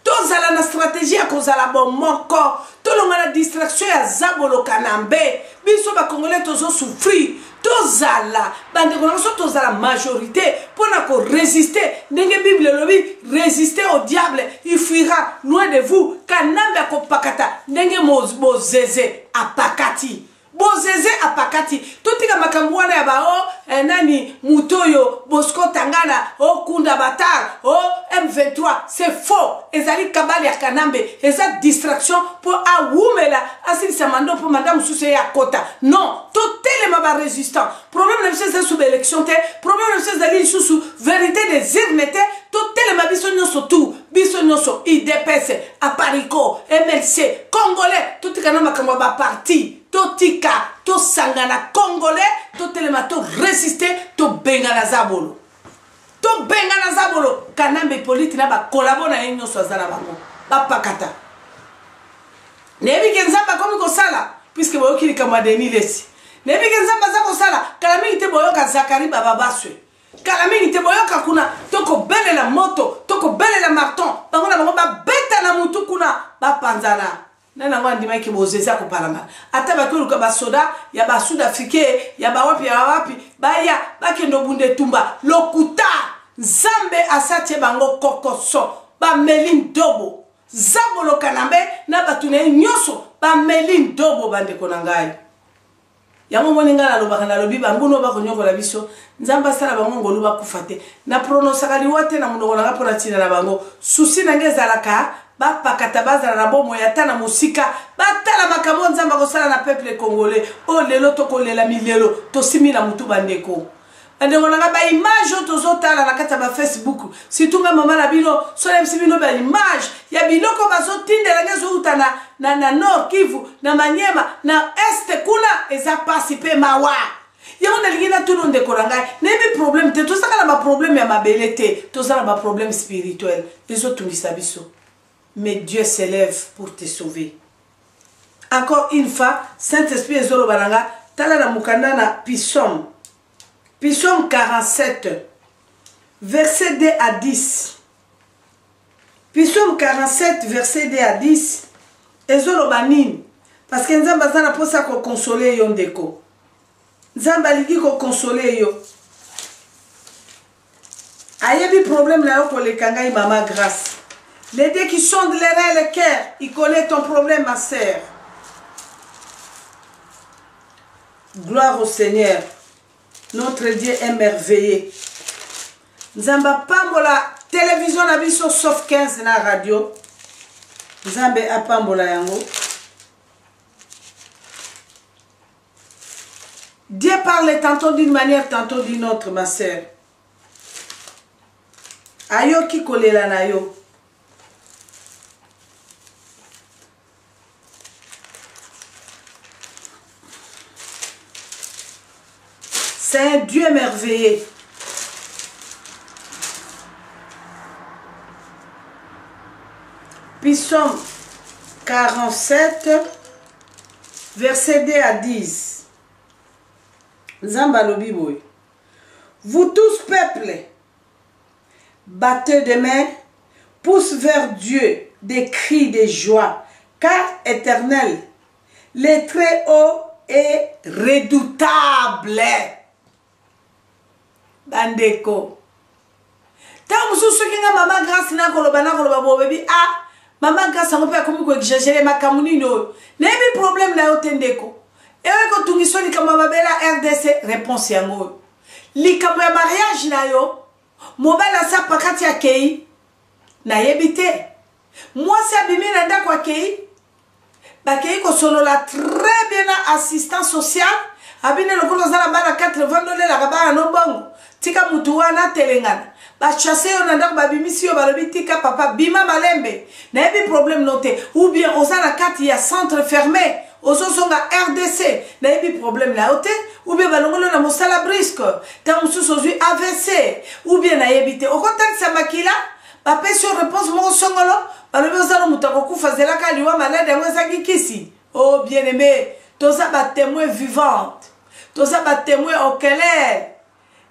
Tozala na stratégie à cause de la bonne moko. Tolonga na distraction ya zabolo kanambe. Biso ba congolais tozo souffrir. Tozala bande konaso tozala majorité pour na ko résister. Ndenge Bible lobi résister au diable, il fuira loin de vous. Kanambe ko pakata ndenge mozeze apakati. Bozeze apakati totika makambuana ya bao nani mutoyo Bosco Tangana o Kunda Batar o M23 c'est faux. Ezali kabali ya kanambe eza distraction pour awumela asili samando pour madame sous ya kota. Non, totele maba résistant. Problème ne c'est sous élection te, problème ne c'est dali sous vérité des irmete totele mabiso nyoso tout, biso nyoso IDPS, Aparico, MLC, Congolais, totika na makambo ba parti. Totika, to sangana congolais, to telema to résister, to bengana zabolo. To bengana zabolo, kanambe politi na ba kolabo na yenyo swazana bango. Ba pakata. Nebi kenzamba komi ko sala, puisque boyo kili kama deni lesi. Nebi kenzamba za ko sala, kalami te boyo ka Zakari baba baswe. Kalami te boyo ka kuna, toko bele la moto, toko bele la marton, bango na bango ba beta na mutu kuna, ba panzana. Nana ngwa ndima ki bozeza ko paranga ataba ko luka basoda ya ba sud africain ya ba wapi baya bakendo bunde tumba lokuta Zambe asatie bango kokoso ba melin dobo zabolo kanambe na batune nyoso ba melin dobo bande konangai yango moninga na loba kana lobi banguno ba konyoko la biso nzamba sala bango ngolu ba kufate na pronosaka liwate na munoko na pona tina na bango susi na ngezalaka ba pakata bazala na bomo ya tana musika batala makambo nzamba kosala na peuple congolais o lelo tokolela milelo tosimi na mutu bandeko andeko nanga ba image tozotala na kata ba Facebook surtout nga mama na bino so lemsi bino ba image ya biloko bazotindela ngezo utana na Nord Kivu na Manyema na Est kuna eza participer mawa yako naligina tout le ndeko nanga nebi problème te tosaka na ba problème ya mabele te tosala ba problème spirituel ezotungisa biso. Mais Dieu s'élève pour te sauver. Encore une fois, Saint-Esprit est zolo baranga, tala na mukanda na Psaume. Psaume 47, verset 2 à 10. Psaume 47, verset 2 à 10. Ezolo banine. Parce que Nzamba zana posa ko consoler yo ndeko. Nzamba liki ko consoler yo. Ayebi problème na yo ko le kangai mama grâce. Les deux qui sondent les reins et le cœur, ils connaissent ton problème, ma sœur. Gloire au Seigneur. Notre Dieu est merveilleux. Nzamba pambola télévision na biso sauf 15 na radio. Nzambe apambola yango. Dieu parle tantôt d'une manière, tantôt d'une autre, ma sœur. Ayo ki kolela na yo. C'est un Dieu merveilleux. Psaume 47, verset 2 à 10. Zamba lobi boy. Vous tous, peuple, battez des mains, pousse vers Dieu des cris de joie, car Éternel, le Très-Haut est redoutable. Bandeko. Tant mususu kinga mama grâce na koloba bobebi ah mama grâce ngo pe komi ko exagérer makamuni no. Nebi problème na yo tendeko. Ewe ko tungiso ni kama mabela RDC réponse yango. Likambo ya mariage na yo mobala sa pakati ya kei na yebite. Moi sa bimi na ndako ya kei bakei ko solola très bien assistant social abine lokolo zala bana 80 dollars la bana no bongo. Tika mutu wana telengana ba chasse yo nanda ba bimisi yo balobi tika papa bima malembe na ebi problème noté ou bien osala kati ya centre fermé ososonga RDC na ebi problème na oté ou bien balongolo na mosala brisque ta mususu ozui AVC ou bien na ebité okotakisa makila ba pesio réponse mo songolo balobi osala mutako kufa zela liwa malade yango ezaki kisi. Oh bien aimé toza ba témoin vivante toza ba témoin oculaire.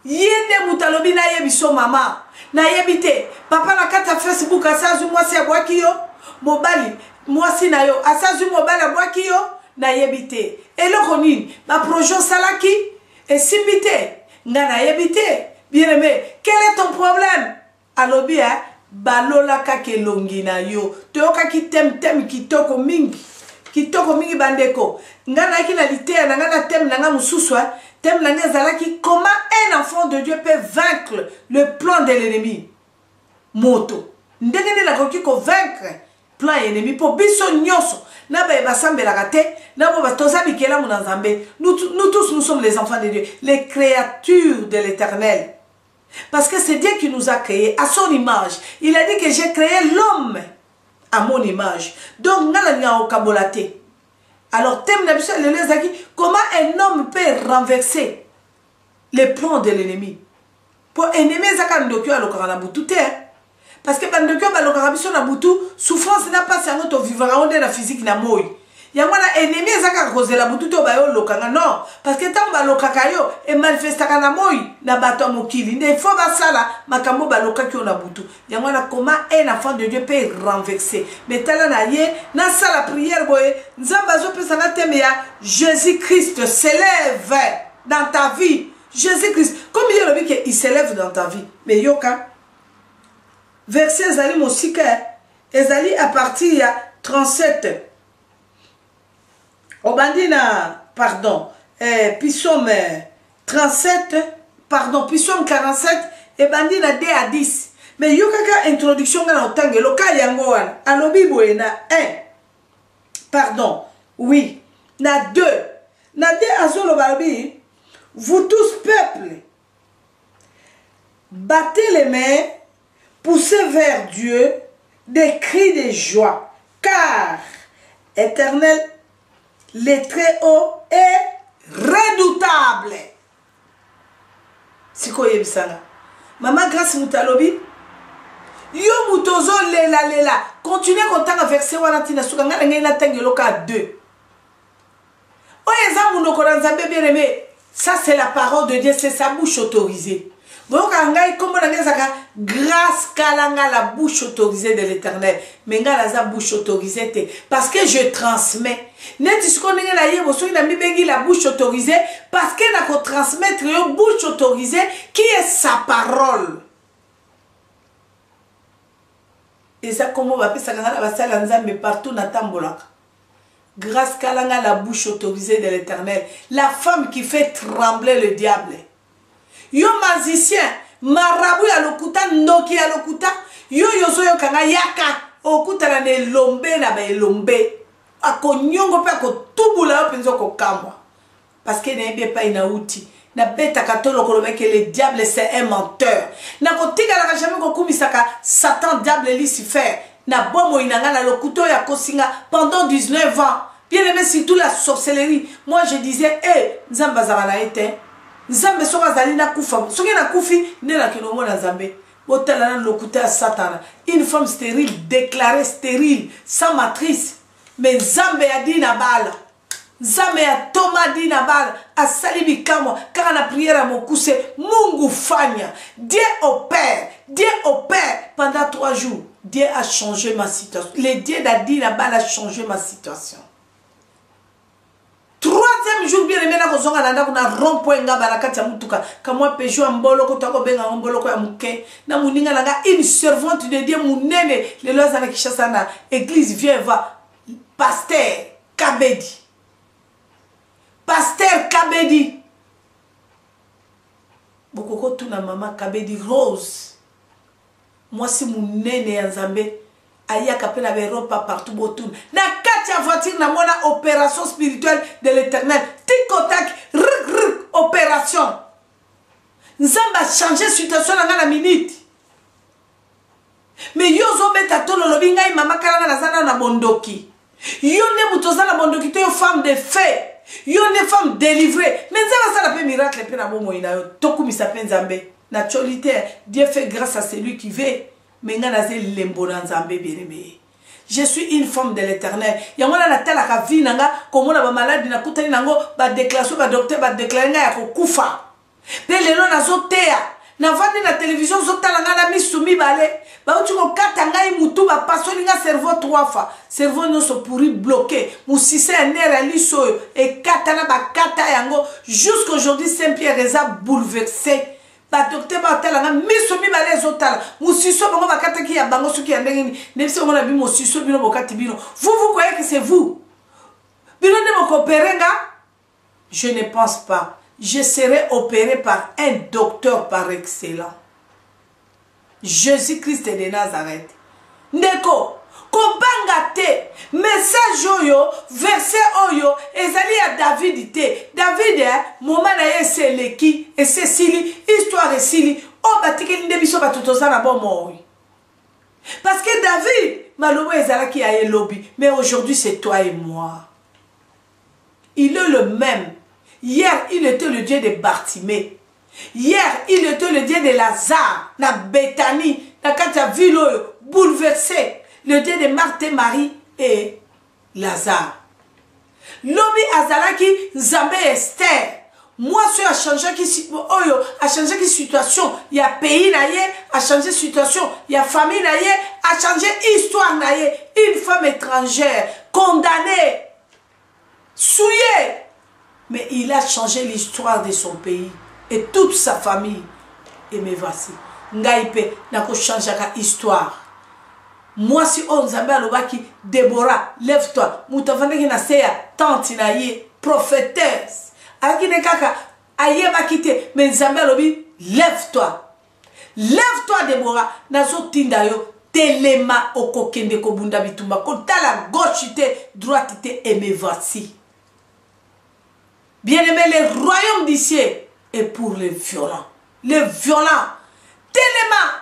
Yende mutalobi na yebiso mama na yebite papa na kata Facebook asazu mwasi abwaki yo mobali mwasi na yo asazu mobali abwaki yo na yebite eloko nini ba projet salaki esibite nga na yebite bien aimé quel est ton problème alobi balola kake longi na yo toyoka ki tem kitoko mingi bandeko nga na ki na litea na nga na tem na nga mususwa. Comment un enfant de Dieu peut vaincre le plan de l'ennemi? Moto. Ndengene la koki ko vaincre plan ennemi pour biso nyoso. Na ba basambe la gate, na ba toza bikela mu nzambe. Nous tous nous sommes les enfants de Dieu, les créatures de l'Éternel. Parce que c'est Dieu qui nous a créés à son image. Il a dit que j'ai créé l'homme à mon image. Donc ngala nya okabolate. Alors, comment un homme peut renverser les plans de l'ennemi? Pour ennemi, parce que souffrance n'a pas de vivre dans la physique. Il y a un ennemi qui a causé la boutique au bayo lokanga non parce que tant balokaka yo et manifestaka na moi na bato mokili il faut basala makambo baloka ki on a boutu ya mwana comment un enfant de Dieu peut renverser mais tala na ye na sala prière boye nzamba zo pesa na teme ya Jésus-Christ s'élève dans ta vie. Jésus-Christ comme il le dit qu'il s'élève dans ta vie mais yoka verset ezali mosika ezali à partir ya 37 Obandina, pardon, Psaume 37, pardon, Psaume 47, et bandina 2 à 10. Mais yo kaka introduction na otange loka yango wana. Alobi boye na 1. Pardon. Oui. Na 2. Na 2 azolo balobi. Vous tous peuple, battez les mains, poussez vers Dieu des cris de joie, car Éternel, le Très-Haut est redoutable. Siko yebisanga. Maman grâce mutalobi. Yo mutozo lela. Continuez konta verset wana tina suka ngana ngena tangelo ka 2. Oye za munoko nzambe bien aimé. Ça c'est la parole de Dieu, c'est sa bouche autorisée. Donc comment grâce kalanga la bouche autorisée de l'Éternel. Mais la bouche autorisée parce que je transmets. La bouche autorisée parce que n'a transmettre une bouche autorisée qui est sa parole. Et ça comment va ça mais partout na tambolaka. Grâce kalanga la bouche autorisée de l'Éternel. La femme qui fait trembler le diable. Yo magicien, marabu ya lokuta, ndoki ya lokuta. Yo yozo yo kanga yaka. Okuta na ne lombe na ba lombe. Ako nyongo pe ako tubula yo penzo ko kamwa. Parce que n'est pas ina outi. Na beta katolo kolome que le diable c'est un menteur. Na ko tigala ka jamais ko kumisaka Satan diable Lucifer. Na bomo inanga na lokuto ya kosinga pendant 19 ans. Bien aimé, surtout la sorcellerie. Moi je disais, Nzamba Zamana était. Nzambe soka zalina kufa. Soki na kufi, ne la kinomo na Nzambe. Botala na lokuto ya Satan. Une femme stérile, déclarée stérile, sans matrice. Mais Nzambe a dit na bala. Nzambe ya Thomas dit na bala. A salibi kamwa. Car la prière à mon cousse, Mungu fanya. Dieu opère. Dieu opère pendant 3 jours. Dieu a changé ma situation. Le Dieu d'Adi là-bas a changé ma situation. 3e jour, bien aimé, na rond-point balakati ya mutuka. Kamwa pejo ambolo ko tako benga ambolo ko ya muke. Na muninga nanga une servante de Dieu munene. Le loza na Kishasa na église vient va. Pasteur Kabedi. Pasteur Kabedi. Bokoko tuna mama Kabedi Rose. Moi si mon nene Nzambe ayaka pe na Europa partout botoun na kati ya voiture na mona opération spirituelle de l'Éternel tikotak opération Nzambe a changé situation na la minute mais yo zo beta to lolobi ngai mama kala na zana na bondoki yo ne mutoza na bondoki to yo femme de fait yo ne femme délivrée mais Nzambe ça la pe miracle pe na bomo ina yo tokumisa pe Nzambe. Naturalité, Dieu fait grâce à celui qui veut. Mais je suis une femme de l'Éternel. Il y a la telle vie nanga comme on a malade na kutani nango ba déclaration ba docteur ba déclarer nga ya kokufa. Pe lelo na zotea na vandi na télévision zotala nga na misumi bale ba uti ko kata ngai mutu ba pasoli nga cerveau 3 fois. Cerveau no so pourri bloqué. Musise nere liso et kata na ba kata yango jusqu'aujourd'hui Saint-Pierre les a bouleversé. Ba docteur ba tala misumi bale zotala musiso bango bakata ki ya bango suki ya ndengini nebiso ngona bi musiso bino bokati bino vous croyez que c'est vous bino ne m'opérenga je ne pense pas je serai opéré par un docteur par excellence Jésus-Christ de Nazareth ndeko kobanga te message oyo verset oyo ezali ya David te David moment na yese leki et Cécilie histoire esili o batikeli nde biso batutoza na bomo parce que David malobo ezalaki ya elobi mais aujourd'hui c'est toi et moi il est le même hier il était le Dieu de Bartimée hier il était le Dieu de Lazare na Bethanie na kati ya ville oyo bouleversé le Dieu de Marthe et Marie et Lazare. Lobi azalaki Nzambe Esther. Moi, ce a changé qui situation. Il y a pays naïe, a changé situation. Il y a famille naïe, a changé histoire naïe. Une femme étrangère, condamnée, souillée. Mais il a changé l'histoire de son pays et toute sa famille. Et me voici. Ngaïpe n'a pas changé l'histoire. Moi si on Nzambe alobaki Déborah lève-toi mutavande ki na seya tante na ye prophétesse aki ne kaka ayeba kite mais Nzambe alobi lève-toi Lève-toi, Déborah. Nazo tindayo. Telema okokende kobunda bitumba. Kota la gauche ite, droite ite, et me voici. Bien-aimé, le royaume d'ici est pour les violents. Les violents. Tellement.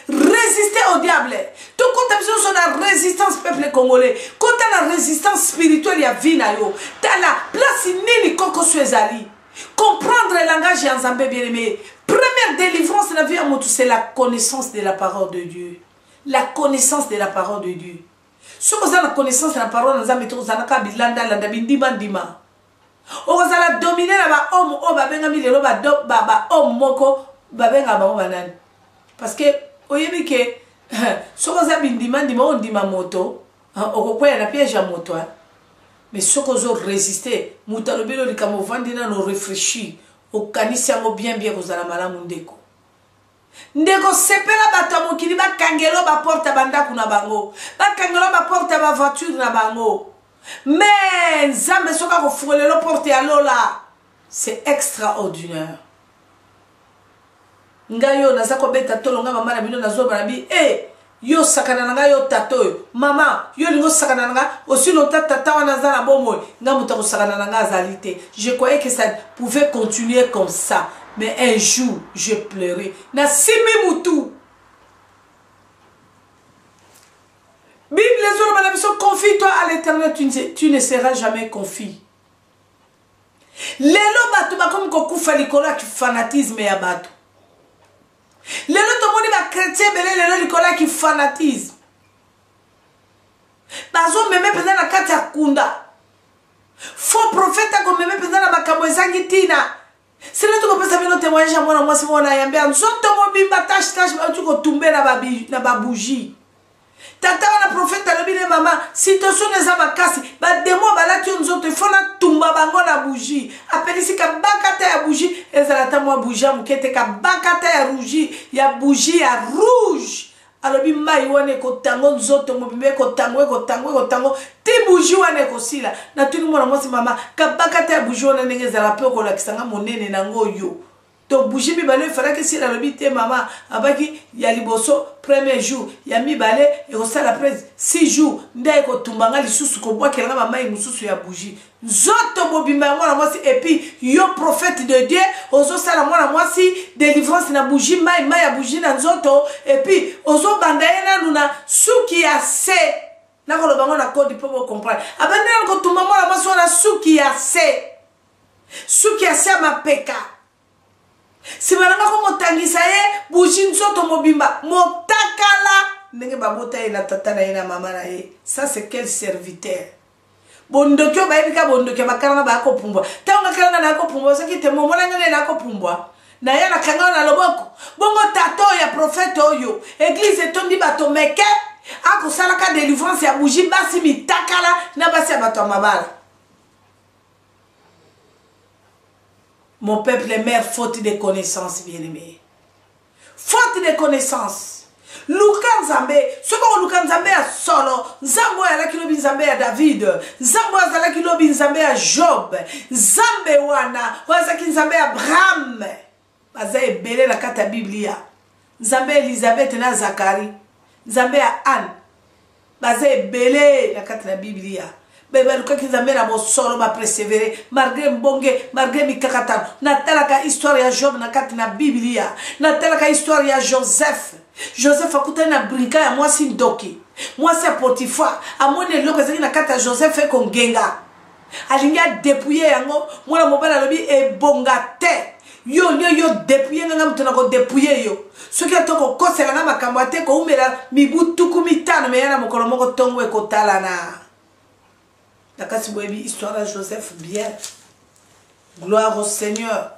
Résister au diable. Tout quand tu as besoin de la résistance peuple congolais. Quand tu as la résistance spirituelle, il y a vie. Tu as la place nini koko suezali. Comprendre le langage en Zambé bien-aimé. Première délivrance de la vie à Motu, c'est la connaissance de la parole de Dieu. La connaissance de la parole de Dieu. Si vous avez la connaissance de la parole de Zambé, vous avez la bilanda, la dabindima, dima. Vous allez dominer la homme, oh, babengami, le homme, moko, babenga, banan. Parce que, vous voyez que, si vous avez bindima, dima, on dit ma moto, on peut y piège à moto. Mais si vous avez résisté, vous avez dit que vous avez réfléchi, au canisiamo bien, vous allez mal à mon déco. Ndeko sepela bato mokili ba kangelo ba porte banda kuna bango ba kangelo ba porte ba voiture na bango mais nzambe soka ko fulelo porte ya lola c'est extraordinaire ngayo nazako beta tolonga mama na bino nazo banabi yo sakana nanga yo tato mama yo lingo sakana nanga aussi longtemps tata wana za na bomo nga mutako sakana nanga azalité je croyais que ça pouvait continuer comme ça. Mais un jour, je pleurais. Na simi mutu. Bible les autres madame, confie-toi à l'Éternel, tu ne seras jamais confié. Lelo batu ba comme kokufa likola ki fanatisme ya batu. Lelo to moni ba chrétien belé lelo likola ki fanatisme. Bazo meme peza na kati ya kunda. Faux prophète ko meme peza na makambo ezangi tina. C'est là que tu peux savoir témoigner à moi, c'est moi, on a un zoto mobimba tâche, tu peux tomber dans ma bougie. Tata, on a prophète, à l'objet maman, si tu es dans ma casse, bah, des mois, bah, là, tu es il faut la tomba bango la bougie. Appelle ici, ka bakata ya bougie, et ça, la moi, bougie, mouquette, ka bakata ya rougi, ya bougie, ya rouge. Alors, bi mai wane ko tango zoto mobimbe ko tango ti bougie wane ko sila na tuni mwana mwasi mama kabakata ya bougie wana ndenge za pe ko lakisanga monene nango yo to bougie mi bale fera ke sila lobi te mama abaki ya liboso premier jour ya mi bale e ko sala pres 6 jours ndai ko tumbanga lisusu ko bwa kelanga mama mususu ya bougie zoto mobimba mwana mwasi et puis yo prophète de Dieu ozo sala mwana mwasi délivrance na bougie mai ya bougie na nzoto et puis ozo bandaena nuna suki ya se na ko lobango na code pour comprendre abandela ko tumba mwana mwasi na suki ya se ma peka si bananga ko motangisa ye bougie nzoto mobimba motakala ndenge babota ina tata na ina mama na ye ça c'est quel serviteur bondokyo baibika bondokyo makaranga ba ko pumbwa tanga karanga na ko pumbwa soki te momona ngene na ko pumbwa na ya na kanga na loboko bongo tato ya prophète oyo église tondi bato meke ako salaka délivrance ya bougie basi mitakala na basi ya bato mabala. Mon peuple est mère faute de connaissances bien-aimés. Faute de connaissances. Luka Nzambe, ce qu'on Luka Nzambe a solo, Nzambo ya laki lobi Nzambe ya David, Nzambo ya laki lobi Nzambe ya Job, Nzambe wana, wazaki Nzambe ya Abraham, baza ebele na kata Biblia, Nzambe Elizabeth na Zakari, Nzambe ya Anne, baza ebele na kata na Biblia. Bébé, le cas qu'ils amènent à mon solo m'a persévéré, malgré Mbonge, malgré Mikakatan. Natalaka histoire ya Job na kati na Biblia. Natalaka histoire ya Joseph. Joseph a coûté na brinka ya moi si ndoki. Moi c'est Potiphar. A moi ne l'oka zaki na kati ya Joseph fait qu'on genga. Alinga dépouillé yango, moi la mobile lobi e bonga te. Yo dépouillé nga mutuna ko dépouillé yo. Ce qui a toko kosela na makambo te ko umela mibu tukumitano me yana mokolo moko tongwe ko talana. Nakasi boyebi histoire de Joseph bien. Gloire au Seigneur.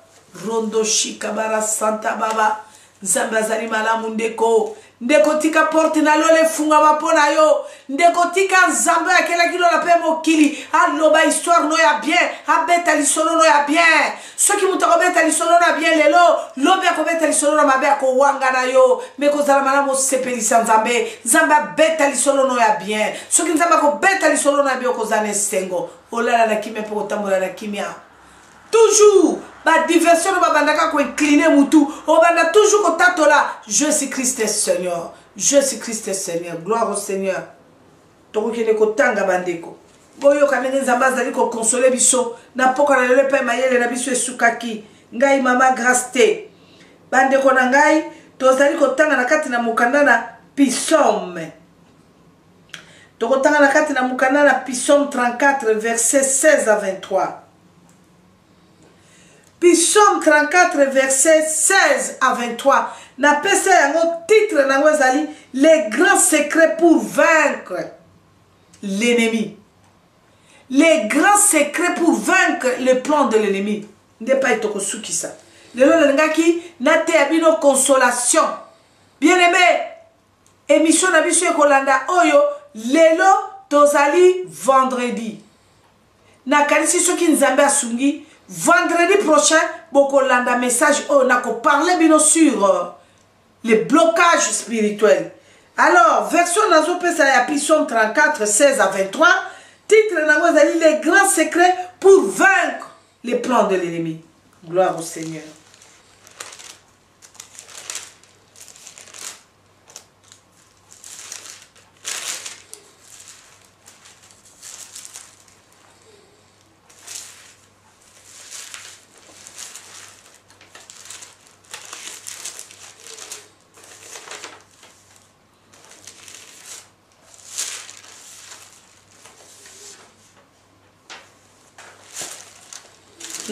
Rondo Shikabara Santa Baba. Zambazali malamu ndeko. Ndeko tika porte na lole funga wapona yo. Ndeko tika nzambe ya kela kilo la pe mokili. Aloba histoire no ya bien. Abeta lisolo no ya bien. Ceux qui mutako beta lisolo na bien lelo. Lobe ya beta lisolo na mabe ya wanga na yo. Meko zala malamu sepelisa nzambe. Nzambe beta lisolo no ya bien. Ceux qui nzambe ko beta lisolo na bien ko zane sengo. Olala na kimia po tambola na kimia. toujours ba diversion ba bandaka ko incliner mutu o banda toujours ko tatola Jésus Christ est Seigneur, Jésus Christ est Seigneur, gloire au Seigneur. Tokokene ko tanga bandeko boyo kanenge nzamba zali ko consoler biso na poko na lelo pe mayele na biso esukaki ngai mama graste bandeko na ngai tozali ko tanga na kati na mukanda na Psaume. Tokotanga na kati na mukanda na Psaume 34 verset 16 à 23. Psaume 34 verset 16 à 23. Na pesa yango titre nango ezali les grands secrets pour vaincre l'ennemi. Les grands secrets pour vaincre le plan de l'ennemi. Nde pa itoko suki sa. Lelo lengaki na te abino consolation. Bien aimé, émission na biso ekolanda oyo lelo tozali vendredi. Na kanisi soki nzambe asungi vendredi prochain bokolanda message oyo nako parler bino sur les blocages spirituels. Alors, version nazo pesa ya Psaume 34 16 à 23, titre nango ezali les grands secrets pour vaincre les plans de l'ennemi. Gloire au Seigneur.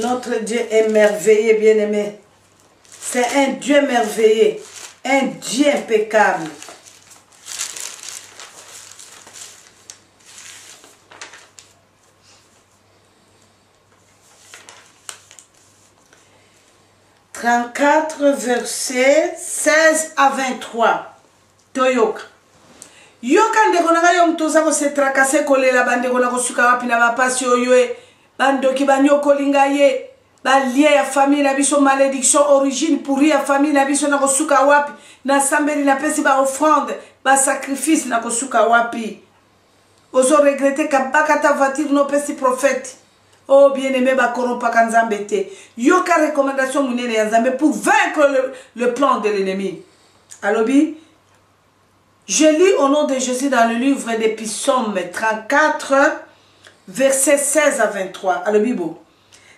Notre Dieu est merveilleux, bien-aimé. C'est un Dieu merveilleux, un Dieu impeccable. « 34 versets 16 à 23. Toyoka. Yoka ndeko nanga yo mtoza ko se tracasser kolela bandeko na ko suka wapi na bapasi oyo bandoki banyoko lingaye ba lié ya famille na biso malédiction origine pourri ya famille na biso na ko suka wapi na sambeli na pesi ba offrande ba sacrifice na ko suka wapi ozo regretter kabaka ta voiture no pesi prophète. Oh bien-aimé ba koropa kanzambe te. Yoka recommandation munene ya nzambe pour vaincre le plan de l'ennemi. Alobi. Je lis au nom de Jésus dans le livre des Psaumes 34, versets 16 à 23. À la Bible.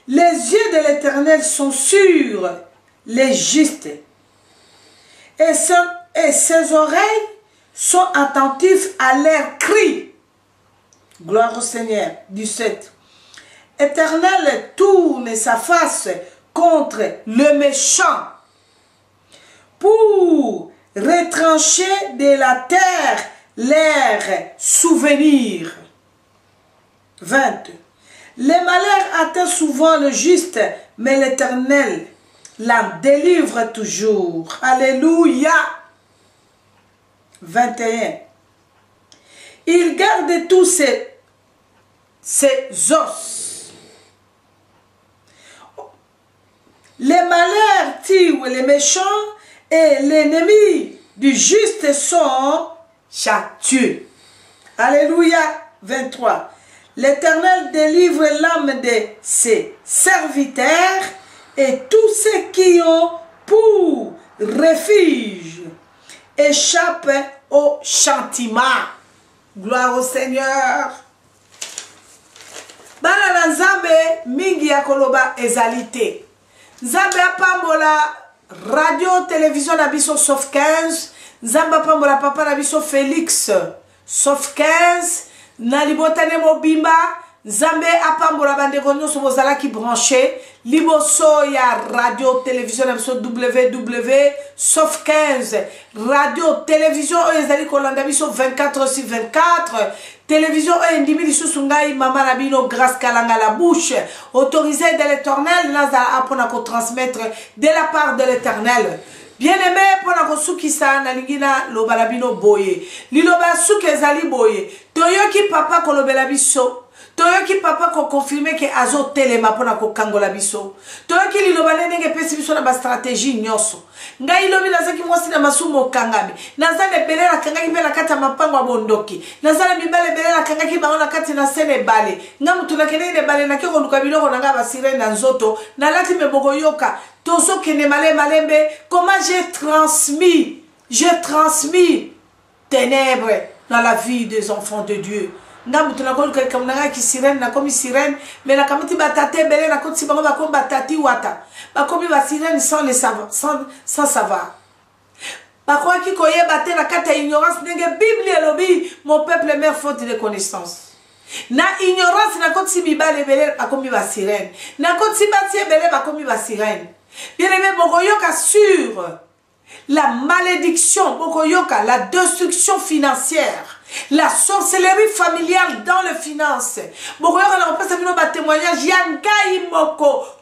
Les yeux de l'Éternel sont sur les justes, et ses oreilles sont attentives à leurs cris. Gloire au Seigneur. 17. Éternel tourne sa face contre le méchant pour retrancher de la terre leurs souvenirs. 20. Les malheurs atteignent souvent le juste, mais l'Éternel la délivre toujours. Alléluia. 21. Il garde tous ses os. Les malheurs tuent les méchants, et l'ennemi du juste sont châtiés. Alléluia. 23. L'Éternel délivre l'âme de ses serviteurs et tous ceux qui ont pour refuge échappent au châtiment. Gloire au Seigneur. Bana nzambe mingi ya koloba ezalité. Nzambe apambola radio, télévision nabiso sauf 15. Nzamba pambola papa nabiso Félix sauf 15. Na libotane mobimba. Nzambe apambola bandeko nyonso bozalaki branché. Liboso ya radio, télévision nabiso www sauf 15. Radio, télévision ezali kolanda biso 24/24. Télévision endimi lisusu ngai mama nabino grâce kalanga la bouche autorisé de l'Éternel naza apona ko transmettre de la part de l'Éternel. Bien-aimé pona ko sukisa na lingina lobala bino boye liloba suki ezali boye toyoki papa ko lobela biso toyoki papa ko confirmer que azo telema pona ko kangola biso toyoki liloba ndenge pesi biso na ba stratégie nyonso ngai lobi nazaki mwasi na masumo kangami nazala ebele na kangaki mpe na kati ya mapango ya bondoki nazala mibale ebele na kangaki bango na kati na sene ebale nga mutu nakendeki na ebale nake koluka biloko na ngai basirene na nzoto nalati me bokoyoka tozokende malembe comment j'ai transmis ténèbres dans la vie des enfants de Dieu. Nga mutu na koluka kamnanga ki sirene na komi sirene mais na kamati batate bele na koti bango bakomi batati wata bakomi ba sirene sans savoir. Bakwa ki koyeba te na kata ignorance ndenge Bible elobi mon peuple meurt faute de connaissance. Na ignorance na koti mibale bele bakomi ba sirene na koti bati bele bakomi ba sirene. Bien aimé bokoyoka sur la malédiction, bokoyoka la destruction financière, la sorcellerie familiale dans les finances.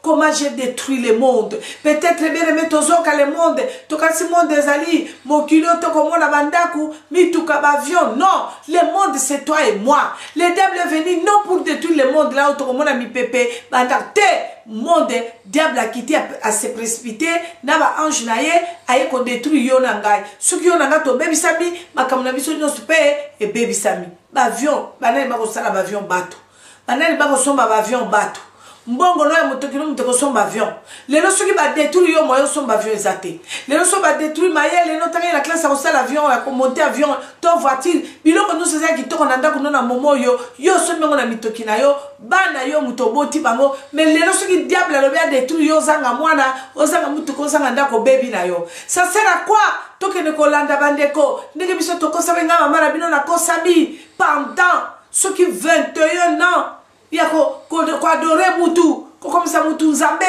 Comment j'ai détruit le monde. Peut-être bien aimé tozoka le monde. Tokasi monde des alliés. Mokilo tokomo la bandaku. Mituka bavion. Non. Le monde c'est toi et moi. Le diable est venu non pour détruire le monde. Là où tokomo na mi pépé. Bandak te. Monde. Diable a quitté à se précipiter. Naba ange naye. Aye ko détruire yonangai. Suki yonanga to baby sami. Makamuna biso nyosupe. Et baby sami. Bavion. Banani bako sala bavion bato. Banani bako somba bavion bato. Mbongo no ya motokino muteko somba avion. Lelo soki ba détruire yo moyo somba avion ezate. Lelo so ba détruire maye lelo tanga la classe à l'avion à monter avion to voiture. Biloko no seza ki toko nanda kuno na momo yo sombe ngona mitoki na yo bana yo mutoboti bango mais lelo soki diable alobi a détruire yo zanga mwana ozanga mutuko zanga ndako baby na yo. Ça sert à quoi? Tokene kolanda bandeko ndenge biso tokosa benga mama na bino na kosami pendant ceux qui 21 ans ya ko adorer mutu ko comme ça mutu nzambe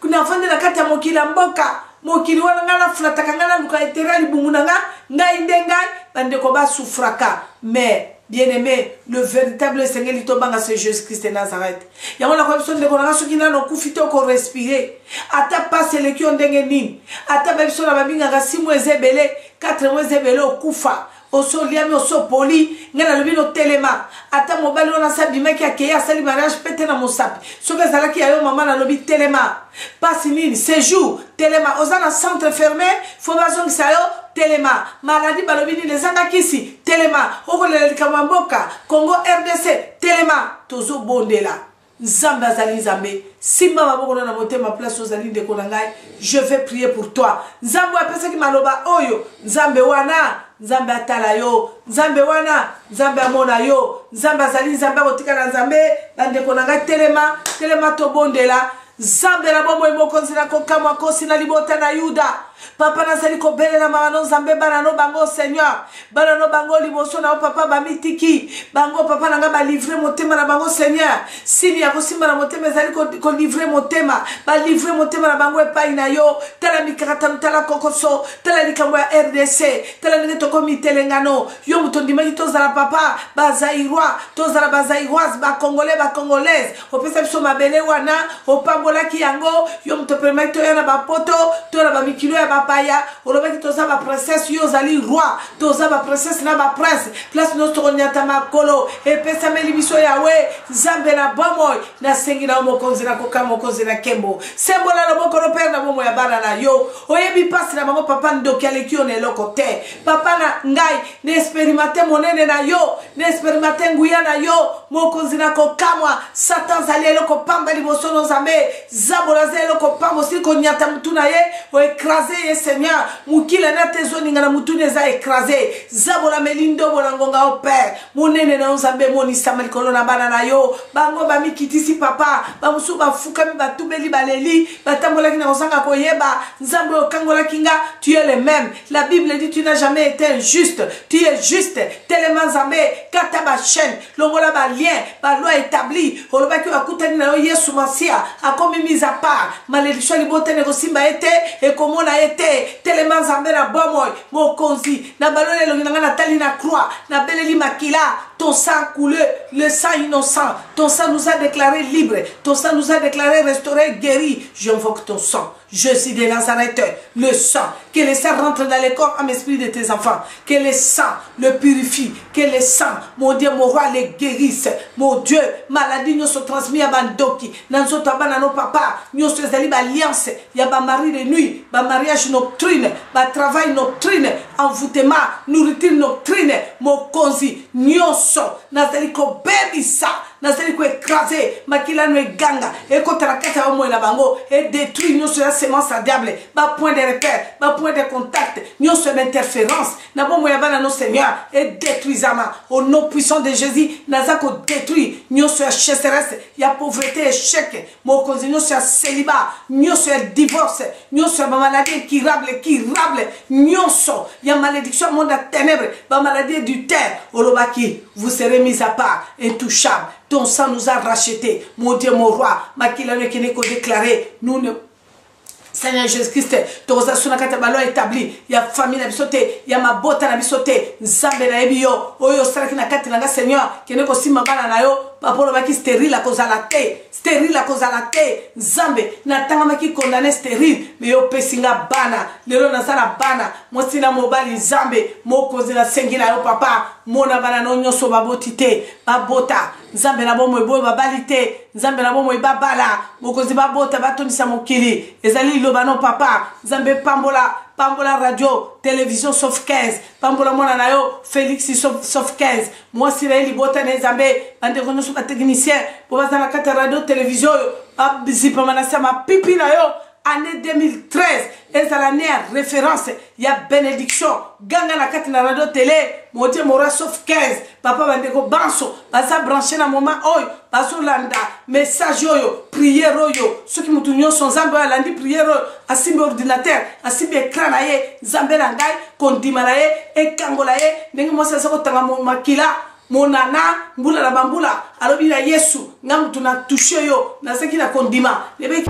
kuna fande na kati ya mokili mboka mokili wana ngala fulata kangala luka eterali bungunanga ngai ndengai bande ko ba souffraka mais bien aimé le véritable Seigneur litobanga c'est Jésus-Christ de Nazareth ya mona ko biso ndeko na soki nano kufite ko respirer ata passe le ki ondenge nini ata biso na babinga ga 6 mois ezebele 4 mois ezebele okufa oso liami oso poli ngana lobino telema ata mobali wana sabima ki akeya asali mariage pete na mosapi soki ezalaki yayo mama na lobi telema pasi nini séjour telema oza na centre fermé fo bazongisa yo telema maladie balobi nini ezanga kisi telema okolela likambo ya mboka Congo RDC telema tozobondela Nzambe azali nzambe simba maboko na motema place ozali ndeko na ngai je vais prier pour toi nzambe apesa ki maloba oyo nzambe wana nzambe atala yo nzambe wana nzambe amona yo nzambe azali nzambe akotika na nzambe bandeko na ngai telema tobondela nzambe na bomoi mokonzi na kokamwa kosi na libota na Yuda papa nazali kobelela mama nzambe bana no bango Seigneur bana no bango liboso na papa bamitiki bango papa nanga ba livrer motema na bango Seigneur sini ya kosimba na motema ezali ko livrer motema ba livrer motema na bango epai na yo tala mikarata tala kokoso tala likambo ya RDC tala ndenge tokomitelengano yo mutondimaki tozala papa bazairwa tozala bazairoise ba congolaise opesa biso mabele wana opambolaki yango yo mutopemaki toyana bapoto toyana bamikilo ya bapaya olobaki toza ba princesse yo zali roi toza ba princesse na ba prince place notre nyata makolo epesa meli biso yawe nzambe na bomoy na sengi na mokonzi na koka mokonzi na kembo sembola na bokolo père na bomoy ya bana na yo oyebi pasi na bango papa ndoki aleki yo na eloko te papa na ngai na expérimenter monene na yo na expérimenter nguya na yo mokonzi na kokamwa satan zali eloko pamba liboso no nzambe zabola za eloko pamba osili konyata mutu na ye oekrase ye Seigneur mukila na tezoninga na mutu neza ekrase zabola melindo bolangonga o père monene na nzambe moni samalikolo na bana na yo bango bamikitisi papa bamusu bafukami batubeli baleli batambolaki na ozanga koyeba nzambe okangola kinga tu es le même la Bible dit tu n'as jamais été injuste tu es juste tellement nzambe kata ba chaîne longola ba lien ba loi établie olobaki wakutani na yo Yesu Masia akomi mise à part malédiction libotene kosimba ete ekomona ete tellement nzambe na bomoy mokonzi na balole longinanga na tali na croix na beleli makila ton sang coulé, le sang innocent. Ton sang nous a déclaré libre. Ton sang nous a déclaré restauré, guéri. J'invoque ton sang. Jésus de Nazareth, le sang, que le sang rentre dans les corps, âme, esprit de tes enfants, que le sang le purifie, que le sang, mon Dieu, mon roi, les guérisse, mon Dieu, maladie, nous sommes transmis à Bandoki, dans nos papa, nous sommes allés à l'alliance, il y a un mari de nuit, un mariage nocturne, un travail nocturne, envoûtement, nourriture nocturne, mon konzi, nous sommes, nous allons baby ça. Nazali ko écraser makila no ganga et ko tarakata au moins la bango et détruire nous sur la sémence à diable ba point de repère ba point de contact nous sur l'interférence na bon moya bana nos seigneur et détruisama au nom puissant de Jésus nazako détruire nous sur la chasseresse il y a pauvreté échec mon cause nous sur célibat nous sur divorce nous sur maladie qui rable nous sur il y a malédiction monde à ténèbres ba maladie du terre olobaki vous serez mis à part intouchable. Ton sang nous a rachetés, mon Dieu, mon roi. Makilano qui n'est qu'au déclaré, nous ne. Seigneur Jésus-Christ, ton sang est établi. Il y a famille à bisoté, il y a ma botte à bisoté. Zambe na ebio, oyo saraki na kati nanga Seigneur, qui n'est qu'au simabana na yo, papolo baki stérile à cause à la thé, stérile à cause à la thé. Zambe, na tanga maki condamné stérile, mais yo pesinga bana, lelo na sala bana, mo sina mobali Zambe, mo cause na sengila yo papa, mo na bana no nyoso babotite, babota. Nzambe na bomo ebo babalite nzambe na bomo ibabala mokozi babota batonisa mokili ezali loba no papa nzambe pambola radio télévision sauf 15 pambola mona na yo Félix sauf 15 moi Siraeli bota na nzambe bande kono so technicien po bazana kata radio télévision abizipa manasa ma pipi na yo année 2013 et à l'année référence il y a bénédiction ganga na kati na radio télé monte mora sauf 15 papa bandeko banso baza branché na moment oyo bazo landa message oyo prière oyo ceux qui mutu nyonso nzambe alandi prière oyo asimbe ordinateur asimbe écran na ye nzambe na ngai kondima na ye ekangola ye ndenge mosa sako tanga makila monana mbula na bambula alobi na Yesu ngamu tuna touché yo na seki na kondima lebe